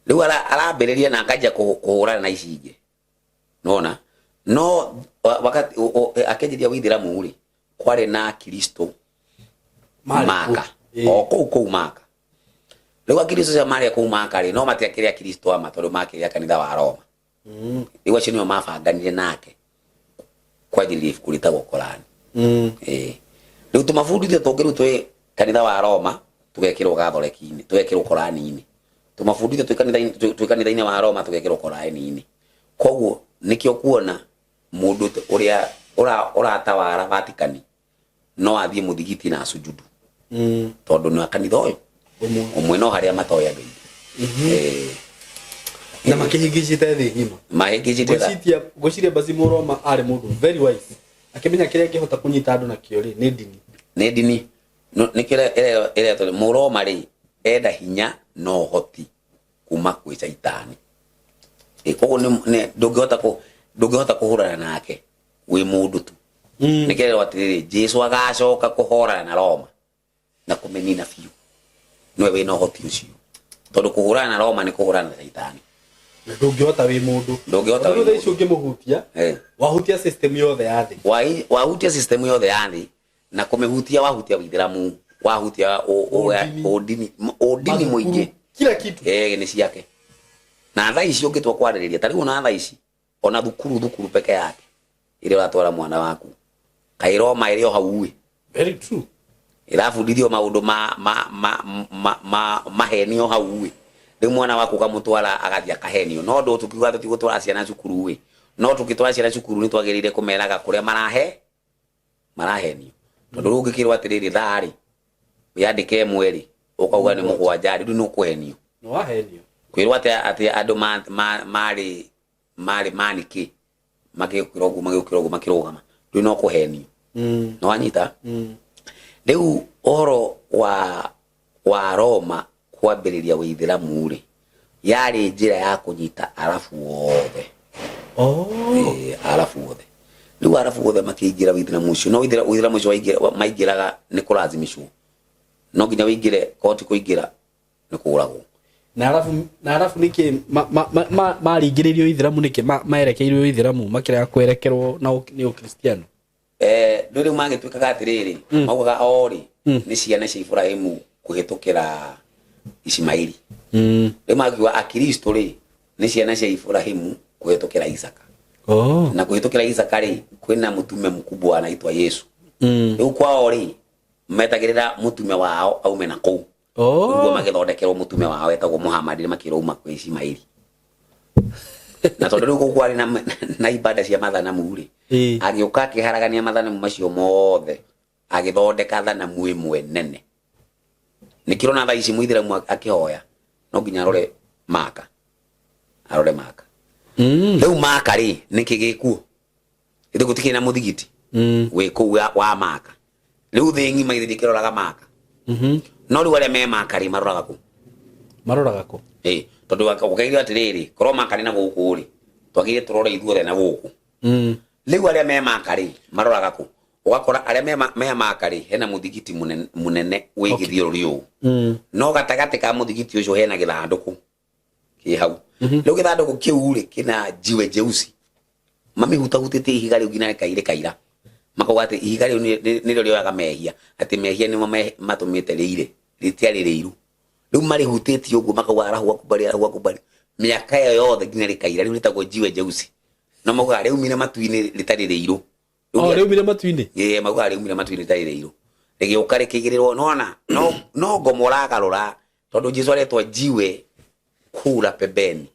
riu arambiriria na akaja kuhurana na ici ingi nona no wakati akenjiria Githiramu ri kwari na Kristo maka kou maka riu Kristo cia mari kou maka ri no matiakiria Kristo ama tondu makiria kanitha wa Roma riu acio nio mabanganire nake kwa ajili ya kulita Korani riu tumafundithio tungiru twi kanitha wa Roma tugekirwo Gatholeki-ini tugekirwo Korani-ini tumafundithio twi kanitha-ini wa Roma tugekirwo Korani-ini koguo nikio kuona mundu uria uratawara Vatican no athie muthigiti na sujudu tondu na kanitha uyu umwe no haria matoya Ngai na makihingicite thi ngima mahingicite gwiciria basi Muroma ari mundu very wise akimenya kiria kihota kunyita andu na kio ri ni dini no nikira to Muroma ri enda hinya no hoti kuma kwi Saitani koguo ne ndungihota kuhurana nake wi mundu tu nikira watiriri Jesu agacoka kuhorana na Roma na kumenina fiu no we no hoti ucio tondu kuhurana na Roma ni kuhurana na Saitani ndungihota wi mundu ndungihota icio ngimuhutia wahutia system yothe ya thi wahutia system yothe ya thi na kumehutia wahutia Githiramu wahutia odini muingi kila kitu ni ciake na tha icio ngitwa kwaririria tariu na tha ici ona thukuru peke yake ile watwara mwana waku Kairoma ile hauwe very true irafundithio maundu mahenio hauwe riu mwana waku kamutwara agathia kahenio no ndo tukiuga tutigutwara ciana cukuru we no tukitwara ciana cukuru ni twagirire kumeraga kuria marahenio tondu ru ngikirwa atiriri thari yandike mweri ukauga ni mugwanjari ndu nukuhenio no wahenio kwirwa ati andu mari maniki makirogama ndu no kuhenio no anyita riu oro wa Roma kwambiriria Githiramu ri yari njira ya kunyita arafu wothe arafu wothe riu arafu wothe makiingira Githiramu ucio no Githiramu ucio maingiraga ni kurazimishwo no nginya wingire koti kuingira ni kuragwo na arafu niki maringiririo Githiramu niki maerekeirio Githiramu makira kwerekerwo na ni Ukristiano riu magituikaga atiriri maugaga ori ni ciana cia Ibrahimu kuhitukira Ismaili riu magiwa akristo ri ni ciana cia Ibrahimu kuhitukira Isaka na kuhitukira Isaka ri kwina mutume mkubwa anaitwa Yesu riu kwao ri metagirira mutume wao aume na kou uguo magithondekerwo mutume wao etagwo Muhammad ni makirauma kwa Ismaili na tondu riu kwari na ibada cia mathanamu ri agiuka akiharagania mathanamu macio mothe agithondeka thanamu imwe nene nikirona tha ici Muithiramu akihoya no nginya arore maka riu maka ri nikigikuo ithu gutikina muthigiti wi ku wa maka riu thi ngima ithi kiroraga maka no riu aria me maka ri maroraga ku tondu ukaigua atiriri korwo maka ni na guku ri twagire turore ithuothe na guku riu aria me maka ri maroraga ku wakora aria me makari hena muthigiti munene wi githiururi u no gatagate ka muthigiti ucio hena githanduku ki hau riu githanduku kiu ri kina jiwe jeusi mami hutahutite ihiga riu ngina kaira makogate ihiga riu ni rio rioaga mehia ati mehia ni matumite riire ritiari riiru riu mari hutiti uguo makauga arahu akubali miaka yothe ngina rikaira riu ritagwo jiwe jeusi no maguga riu mire matuini ritari riiru riu mire matuini maguga riu mire matuini ritari riiru rigiuka rikigirirwo nona no ngomoraga rora tondu Jesu aretwa jiwe kura pembeni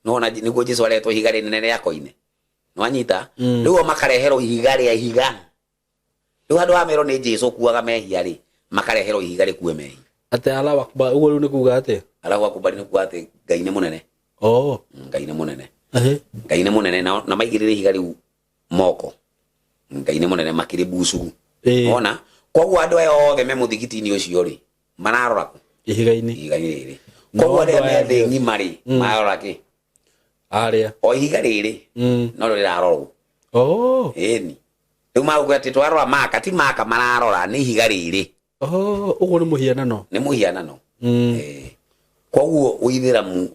nona niguo Jesu aretwa ihiga rinene ria koine no anyita riu makarehero ihiga ria ihiga riu andu amero ni Jesu kuaga mehia ri makarehero ihiga ri kuwe mehia ate ala wakba ugo riu ni kuga ate ala wakubali ni kuga ate Ngai ni munene Ngai ni munene Ngai ni munene na maigirire ihiga riu moko Ngai ni munene makiri bucu ona koguo andu ayo othe me muthigiti-ini ucio ri mararora ku ihiga-ini riri koguo aria me thi ng'ima ri mararora ki aria o ihiga riri no rirarorwo eni riu maguga ati twarora maka ti maka mararora ni ihiga riri uguo ni muhianano koguo withiramu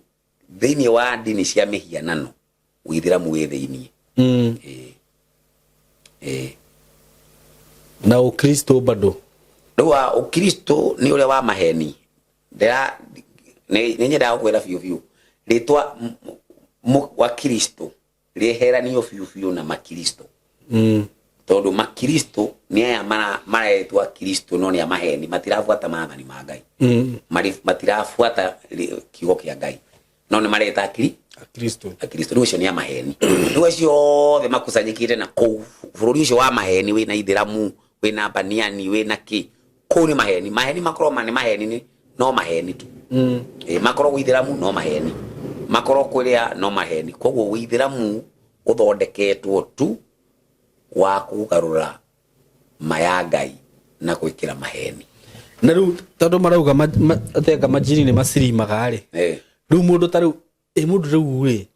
thiini wa ndini cia mihianano withiramu wi thiini na ukristo bado riu ukristo ni uria wa maheni ndera ni nyenda gukwira biu ritwa wa Kristo riheranio biu na makristo tondu makristo ni aya maretwa Kristo no ni amaheni matirafuata maathani ma Ngai matirafuata kiugo kia Ngai no ni mareta Kristo ucio ni amaheni riu acio the makusanyikire na kou bururi ucio wa maheni wina ithiramu wina baniani wina ki kou ni maheni makoro ni maheni no maheni tu makoro withiramu no maheni makoro kuria no maheni koguo withiramu uthondeketwo tu wa kugarura maya Ngai na gwikira maheni na riu tondu marauga atenga majini ni masirimaga ri riu mundu ta riu mundu riu ri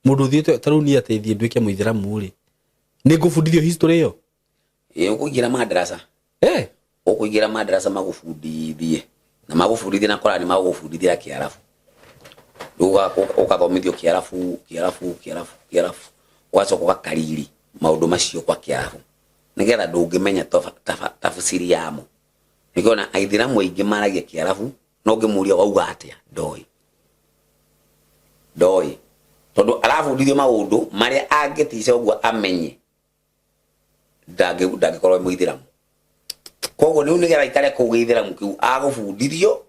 mundu thiete ta riu ni ateithie nduike muithiramu ri ni ngubundithio history iyo ukuingira madrasa ukuingira madrasa magubundithie na magubundithie na Korani magubundithia Kiarabu ruga ukathomithio Kiarabu wacoka ugakariri maundu macio kwa Kiarabu nigetha ndungimenya tafsiri yamo nikiona aithiramu aingi maragia Kiarabu no ngimuria wauga atia ndoi tondu arabundithio maundu maria angetice uguo amenye ndangikorwo muithiramu koguo niu nigetha ikare kuu githiramu kiu agubundithio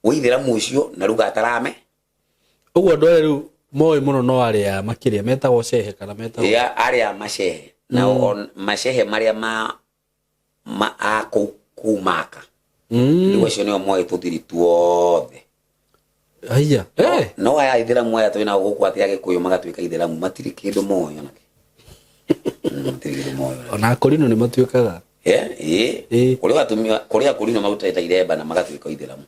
withiramu ucio na ruga atarame uguo ndore riu moi muno no aria makiria metagwo shehe kana metagwo aria mashehe na mashehe maria kumaka niwe cio nio moi tuthiri tuothe aya no aya ithiramu aya twina guku ati agikuyu magatuika ithiramu matiri kindu moyo nake ona akorino ni matuikaga kuria akorino magutaita iremba na magatuika ithiramu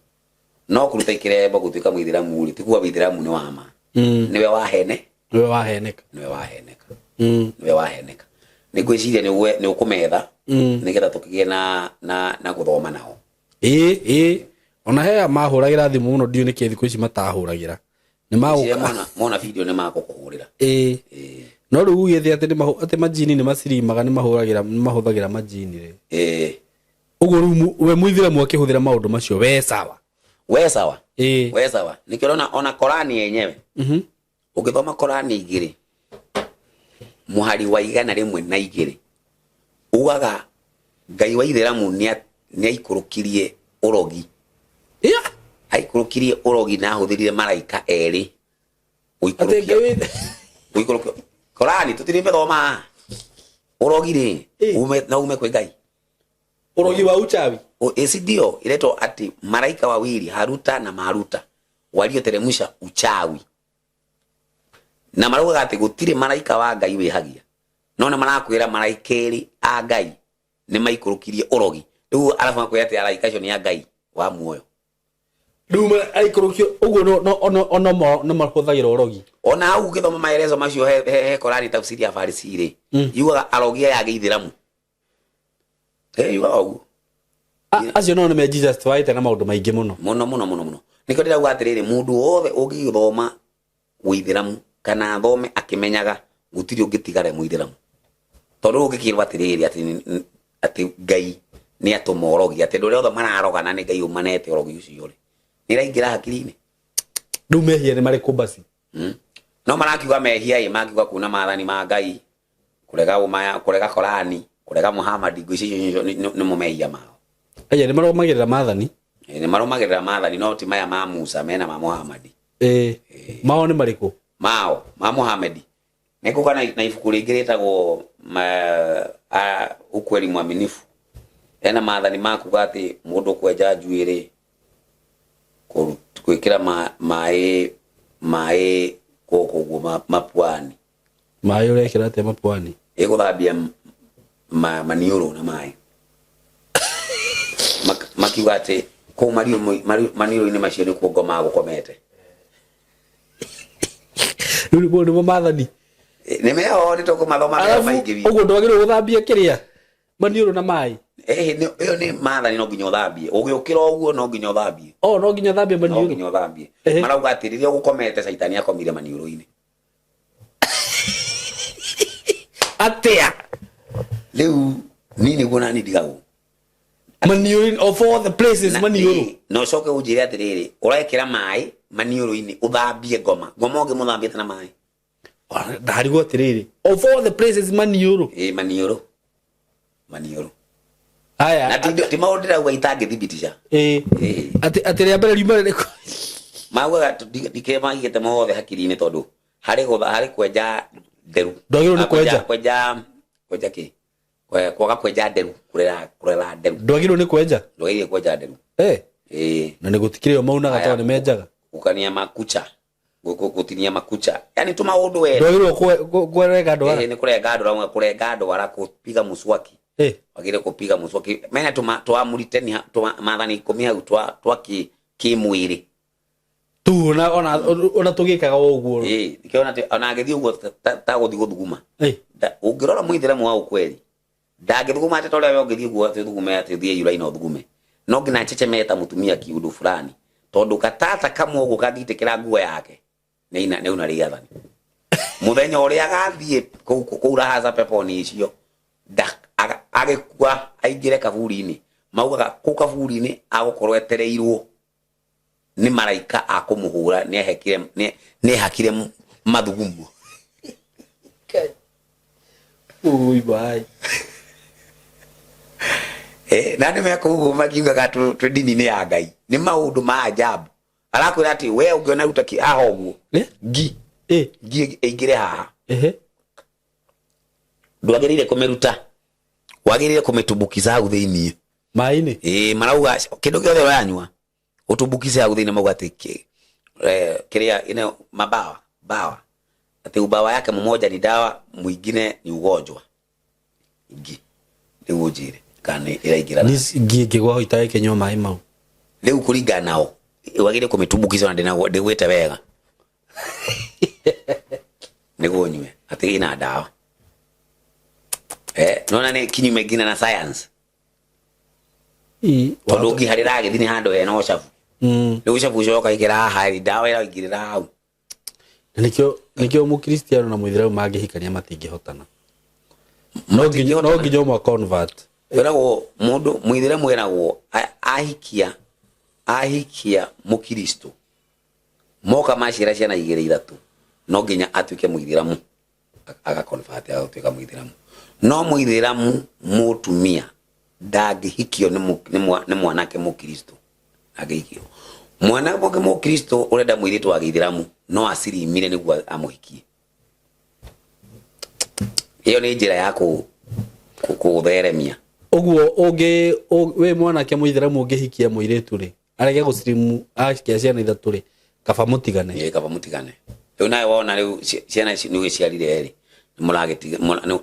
no kuruta ikiremba gutuika muithiramu ri tikuwa ithiramu ni wama niwe waheneka nigwiciria ni ukumetha nigetha tukigie na guthoma nao ona he mahuragira thimu muno dio niki thiku ici matahuragira ni maguka mona video ni magukuhurira no riu ugethe ati majini ni masirimaga ni mahuthagira majini ri uguo riu we muithiramu akihuthira maundu macio we sawa nikirona ona Korani yenyewe ukithoma Korani igiri muhari wa 102 ugaga Ngai wa ithiramu ni aikurukirie urogi aikurukirie urogi na huthirire malaika eri uikurukia Korani tutirimbe thoma urogi ri ume kwe Ngai urogi wa uchawi ndio ileto ati malaika wawili Haruta na Maruta walioteremsha uchawi na maruga ati gutire malaika wa Ngai wihagia no na marakwira malaika eri a Ngai ni maikurukirie urogi riu arafa kwira ati malaika acio ni a Ngai wa muoyo riu aikurukio uguo no mahuthagira urogi ona au githoma maelezo macio he Korani tafsiri ya Farisi ri yugaga arogi ya Githiramu Yuga acio no me Jesus twaite na maundu maingi muno niko ndirauga atiriri mundu wothe ungithoma withiramu kana athome akimenyaga gutiri ungitigare muithiramu tondu ungikirwa atiriri ati Ngai ni atumorogi ati ndu riothe mararogana ni Ngai umanete orogi ucio ri niraingira hakiri-ini riu mehia ni mariku basi no marakiuga mehia makiuga kuna maathani ma Ngai kurega Korani kurega Muhammad ngwicio ni mumehia mao aya ni maromagirira maathani ni maromagirira maathani no ti maya ma Musa mena ma Muhammad mao ni mariku mao ma Muhammad niko kana na ibuku ringiritagwo ukweli mwaminifu ena maathani makuga ati mundu kwenja njuiri kwikira mai kokoguo mapuani mai urekira ate mapuani iguthambia maniuru na mai makiuga ati ko maniuru ni macio ni kuo ngoma gukomete riu ni maathani ni meo ni toko mathoma maingi bi uguo ndwagirwo guthambia kiria maniuru na mai iyo ni maathani no nginya uthambie ugiukira uguo no nginya uthambie no nginya thambie maniuru no nginya uthambie marauga ati riria ugukomete shaitani akomire maniuru-ini atia riu nini guna ni digagu maniuru of all the places maniuru no coke unjire atiriri urekira mai maniuru-ini uthambie ngoma ungi muthambie na mai ndarigo atiriri of all the places maniuru maniuru aya na ti maundira uga itangithibitisha ati ria mbere riuma riko mauga dikema igete mothe hakiri-ini tondu hari kwenja nderu ndwagirwo ni kwenja ki kwaga kwenja nderu kurera nderu ndwagirwo ni kwenja nderu na ni gutikire maunaga to ni menjaga ukania makucha gutinia makucha yani tu maundu we ndwagirwo kurenga ndwara ni kurenga ndwara kupiga muswaki wagire kupiga muswaki mena tuamurite ni maathani 10 hau twa kimwiri tu ona tugikaga uguo ikiona ati ona agithi uguo ta guthi guthuguma ungirora muithiramu wa ukweli ndagithuguma ati toria we ungithi uguo ati thugume ati thie yura ino thugume no ngina chechemeta mutumia kiundu fulani tondu katata kamwe uguo kathitikira nguo yake ni una riathani muthenya uria gathie kuura haza peponi icio agikua aingire kaburi-ini maugaga ku kaburi-ini agukorwo etereirwo ni maraika akumuhura ni hakire mathugumo ui bai na ni mekugo makiuga gatu dini ni ya Ngai ni maundu ma ajabu arakwira ati we ungiona rutaki ahoguo ngi ingire haha ndwagirire kumeruta wagirire kumetumbukiza hau thiini mai-ini marauga kindu giothe uranyua utumbukize hau thiini mauga ati kiria ine bawa ati ubawa yake mmoja ni dawa mwingine ni ugonjwa ngi ni ujire kana iraingira ngi ngigwa itae kenywa mai mau riu kuringa nao wagire kumetumbukiza na ndegwete wega nigunywe ati ina dawa nona ni kinyume gina na science tondu ngiharira githini handu hena ucabu ni ucabu ucio kaikira hari dawa ira ingirira hau nikio mukristiano na muithiramu mangihikania matingihotana no nginya ma convert eragwo mundu muithiramu eragwo ahikia mukristo moka mashira ciana igire ithatu no nginya atuike muithiramu aga convert atuika muithiramu no muithiramu mutumia ndangihikio ni mwanake mukristo agihikio mwanake mukristo urenda muithito wa githiramu no asirimire niguo amuhikie iyo ni njira ya kutheremia uguo we mwanake muithiramu ungihikia muiritu ri arege gusirimu ahikia ciana ithatu ri kaba mutigane riu nawe wona riu ciana ni giciarire eri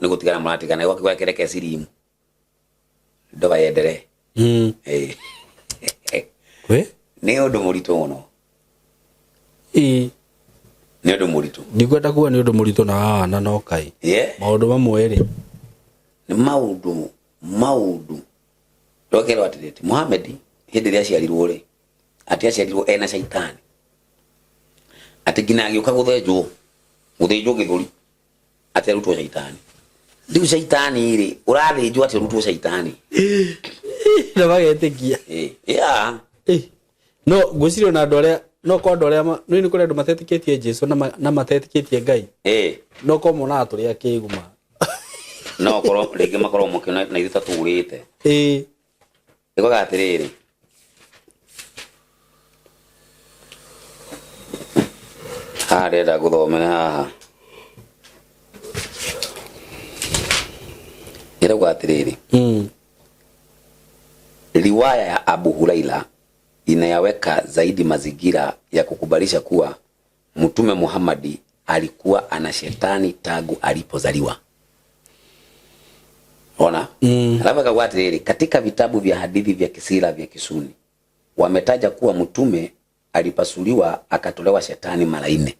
ni gutigana muratigana igwa kireke sirimu ndoga yendere we ni undu muritu muno ni undu muritu ndikwenda kuwa ni undu muritu na no kai maundu mamwe ri ni maundu Ndokero atirete Muhammad hindi ria ciarirwo ri ati aciarirwo ena shaitani ati ngina agiuka guthenjwo githuri ati arutwo shaitani ndiu shaitani ri urathinjwo ati arutwo shaitani na bagetikia no gwicirio na ndore no ko ndore ma ni kuri andu matetikitie Jesu na matetikitie Ngai no ko mona aturi akiguma no koro rege makoro mukina na ithu taturite iko gatiriri arenda guthomera haha ira gatiriri riwaya ya Abu Huraira inayaweka zaidi mazingira ya kukubalisha kuwa Mtume Muhammad alikuwa ana shetani tangu alipozaliwa. Ona? Alafu kawatiriri katika vitabu vya hadithi vya kisira vya Kisuni wametaja kuwa Mtume alipasuliwa akatolewa shetani mara 4.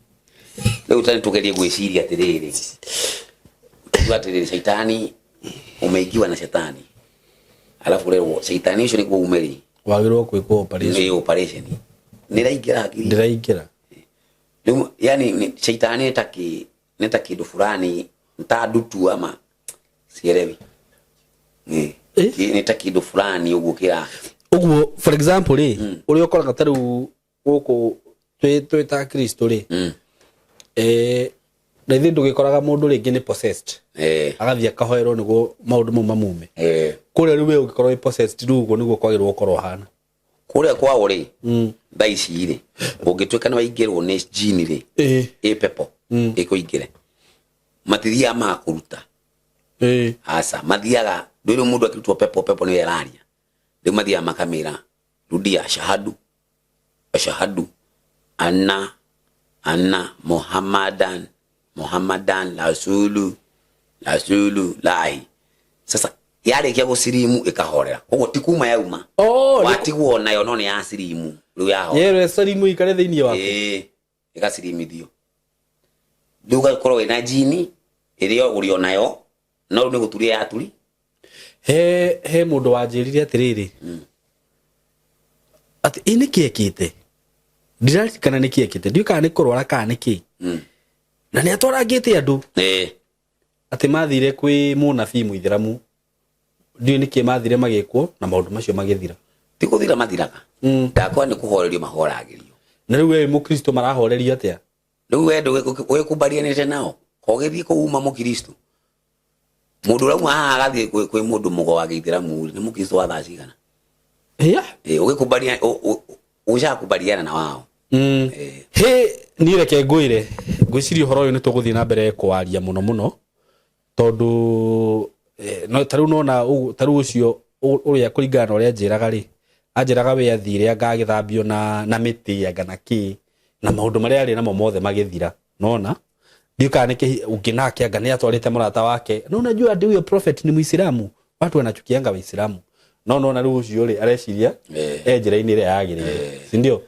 Leo utani tukelie gweciria atiriri. Atiriri shetani umeigiwa na shetani. Alafu leo shetani hicho ni kwa umeri. Wagirwo kwiko operation. Ni operation. Niraingira akili. Ndiraingira. Leo yani shetani neta kidu fulani ntadutu ama sielewi. Neta kidu fulani ugukira. Uguo for example uri okoraga taru guku twita Kristo ri. Na ithe ndugikoraga mundu ringi ni possessed. Agathia kahoerwo niguo maundu mau mamume. Kuria riu we ugikorwo i possessed rugo niguo kwagirwo ukorwo hana. Kuria kwao ri. Thaici ri. Ungitwika na waingirwo ni jini ri. Pepo. Ikuingire. Matithia ma kuruta. Asa mathiaga ndwire mundu akirutwo pepo ni eraria. Riu mathia makamira. Rudia ashhadu anna Muhammadan rasulu lahi. Sasa yale kia gusirimu ikahorera. Koguo tikuma yauma. Watigwo nayo no ni ya sirimu. Riu yaho. Yero sirimu ikare thiini wako. Ikasirimithio. Duga korwo ina jini irio urio nayo no ni guturia aturi. He mundu wanjirire atiriri. Ati ini kiekite. Ndiratikana ni kiekite. Ndiuka ni kurwara kana niki. Na ni atwarangite andu. Ati mathire kwi munabii muithiramu. Ndiu niki mathire magikwo na maundu macio magithira. Ti kuthira mathiraga. Ndakwa ni kuhorerio mahoragirio. Na riu we mukristo marahorerio atia? Riu we kubarianite nao. Kogethie kuuma mukristo. Mundu rauma agathie kwi mundu mugo wa githiramu ni mukristo wa thacigana. Ugikubaria ushakubariana na wao. Ni reke ngwire ngwiciria uhoro uyu ni tuguthie na mbere kwaria muno tondu no taru nona taru ucio uria kuringana uria njiraga ri anjiraga we athire angagithambio na miti angana ki na maundu maria ari namo mothe magithira nona ndiuka niki ukinake anga ni atwarite murata wake no unajua ndi huyo prophet ni muislamu watu wanachukianga waislamu no na riu ucio ri areciria njira-ini ria yagirire si ndio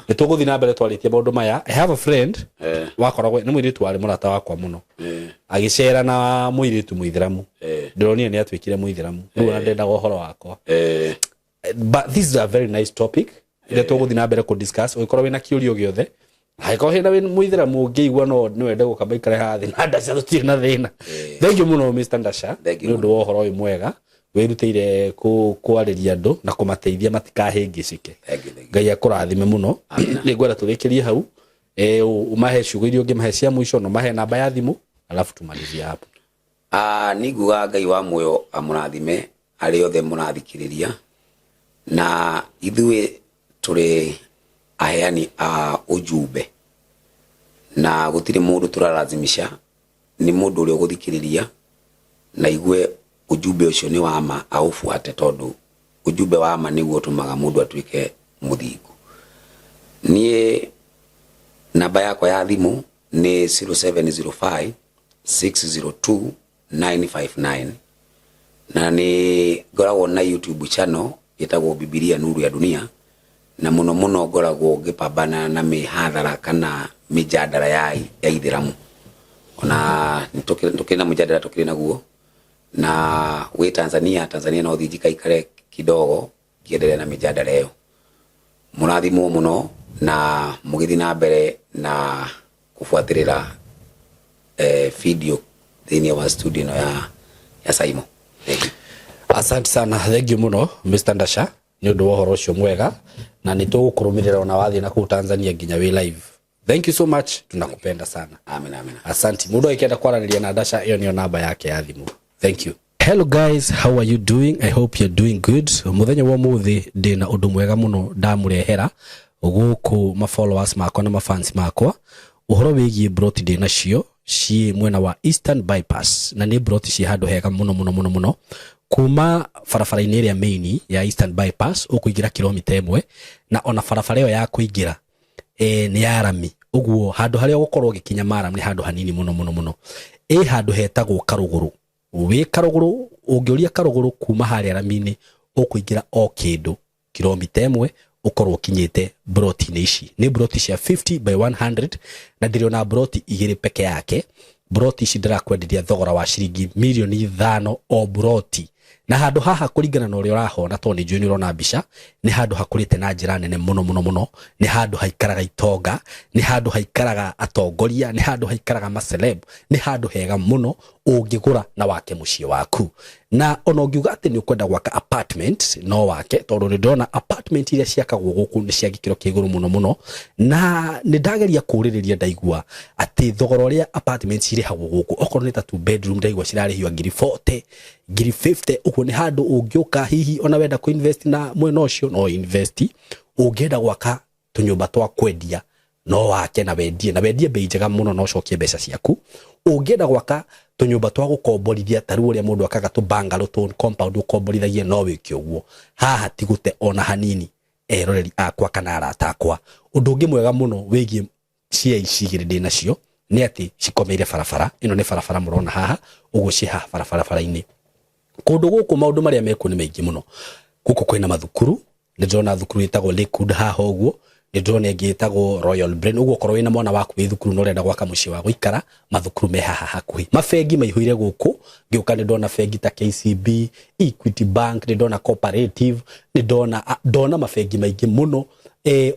ni tuguthie na mbere twaritie maundu maya. I have a friend wakoragwo ni muiritu wari murata wakwa muno agicera na muiritu muithiramu ndironia ni atwikire muithiramu riu ndenda uhoro wakwa but this is a very nice topic ile tuguthie na mbere ku discuss ugikorwo wina kiurio giothe haiko hina we muithiramu ungiigua no niwende gukamba ikare hathi na Ndasha tutire na thina. Thank you muno Mr. Ndasha ni undu wa uhoro uyu mwega wirutire kwariria andu na kumateithia matikahingicike. Ngai akurathime muno. Ni ngwenda turikirie hau umahe ciugo irio ngimahe cia mwisho no mahe namba ya thimu alafu tumalizie hapo. Ni nguga Ngai wa muoyo amurathime ari othe murathikiriria na ithuĩ turi aheani a ujumbe na gutire mundu turalazimisha ni mundu uri guthikiriria na igue ujumbe ucio ni wama aufuate tondu ujumbe wama niguo tumaga mundu atwike muthingu. Nie namba yako ya thimu ni 0705 602 959 na ni ngoragwo na YouTube channel itagwo Bibilia Nuru ya Dunia na muno ngoragwo ngipambana na mihadhara kana mijadala ya ithiramu ona tukina mujadala tukiri naguo na we Tanzania no thijika ikare kidogo kiendelea na mijadala leo. Murathimwo muno na mugithi na mbere na kufuatirira video thini wa studio ya Saimo. Asante sana, thank you muno Mr. Ndasha ni undu wa horo ucio mwega na nitugukurumirira ona wathi na ku Tanzania nginya we live. Thank you so much, tunakupenda sana. Amen, amen. Asante. Mundu akienda kwaranĩria na Ndasha, iyo niyo namba yake ya thimu. Thank you. Hello guys, how are you doing? I hope you're doing good. Muthenya wa muthi ndina undu mwega muno ndamurehera guku ma followers makwa na ma fans makwa. Uhoro wigie broti ndina cio ci mwena wa Eastern Bypass na ni broti ci handu hega muno kuma farafara-ini ĩrĩa main ya Eastern Bypass ukuingira kilomita 1 na ona farafara ĩyo ya kuingira ni ya rami. Uguo handu haria gukorwo gikinya maram ni handu hanini muno handu hetagwo Karuguru. We Karuguru ungiuria Karuguru kuma haria rami-ini ukuingira o kindu kilomita 1 ukorwo kinyite broti-ini ici. Ni broti cia 50 by 100 na ndiriona broti igiri peke yake. Broti ici ndirakwenderia thogora wa ciringi milioni 5 o broti. Na handu haha kuringana na uria urahona to ni njui ni urona mbica ni handu hakurite na njira nene muno. Ni handu haikaraga itonga, ni handu haikaraga atongoria, ni handu haikaraga maceleb, ni handu hega muno ungigura na wake muciĩ waku. Na ona ungiuga ati ni ukwenda gwaka apartment no wake tondu ni ndona apartment iria ciakagwo guku ni cia gikiro kia iguru muno na ni ndageria kuririria ndaigua ati thogora uria apartments irihagwo guku okorwo ni ta 2 bedroom ndaigua cirarihio ngiri 40 ngiri 50. Uguo ni handu ungiuka hihi ona wenda ku invest na mwena ucio no invest, ungienda gwaka tunyumba twa kwendia no wake na wendie bei njega muno no cokie mbeca ciaku. Ungienda gwaka tunyumba twa gukomborithia taru uria mundu akaga tu bungalow tu compound ukomborithagie no wiki uguo. Haha tigute ona hanini eroreri akwa kana arata akwa. Undu ungi mwega muno wigie cia icigire ndina cio ni ati cikomeire farafara. Ino ni farafara murona haha uguo ci haha farafara-ini. Kundu guku maundu maria meku ni maingi muno. Guku kwina mathukuru, ni ndona thukuru itagwo Lakewood haha uguo, ni ndona ingi itagwo Royal Brain. Uguo korwo wina mwana waku wi thukuru no renda gwaka muciĩ wa guikara, mathukuru me haha hakuhi. Mafengi maihuire guku, ngiuka ni ndona fengi ta KCB, Equity Bank, ni ndona Cooperative, ni ndona mafengi maingi muno.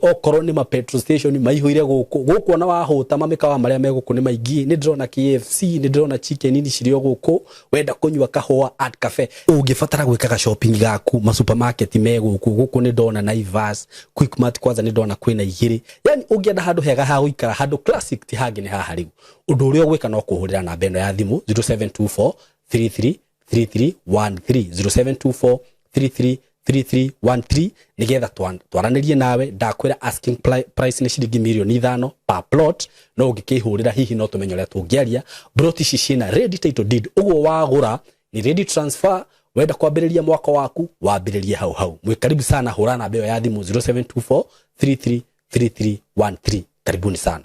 Okorwo ni ma petrol station maihuire guku ona wahuta mamikawa maria me guku ni maingi. Ni ndona KFC, ni ndona chicken ni cirio guku, wenda kunywa kahua at cafe ungifatara gwikaga shopping gaku ma supermarket me guku ni ndona Naivas, Quickmart kwanza ni ndona kwina igiri. Yani ungienda handu hega ha guikara handu classic ti hangi ni haha riu. Undu uria gwika no kuhurira na beno ya thimu 0724 33 3313 0724 33 3313 nigetha twaranirie nawe. Ndakwira asking price ni ciringi milioni 5 per plot. No ungikihurira hihi no tumenyo ria tungiaria. Broti ici ciina ready title deed. Uguo wagura ni ready transfer. Wenda kwambiriria mwako waku wambiririe hau. Mwikaribu sana, hura na beo ya thimu 0724 33 3313. Karibuni sana.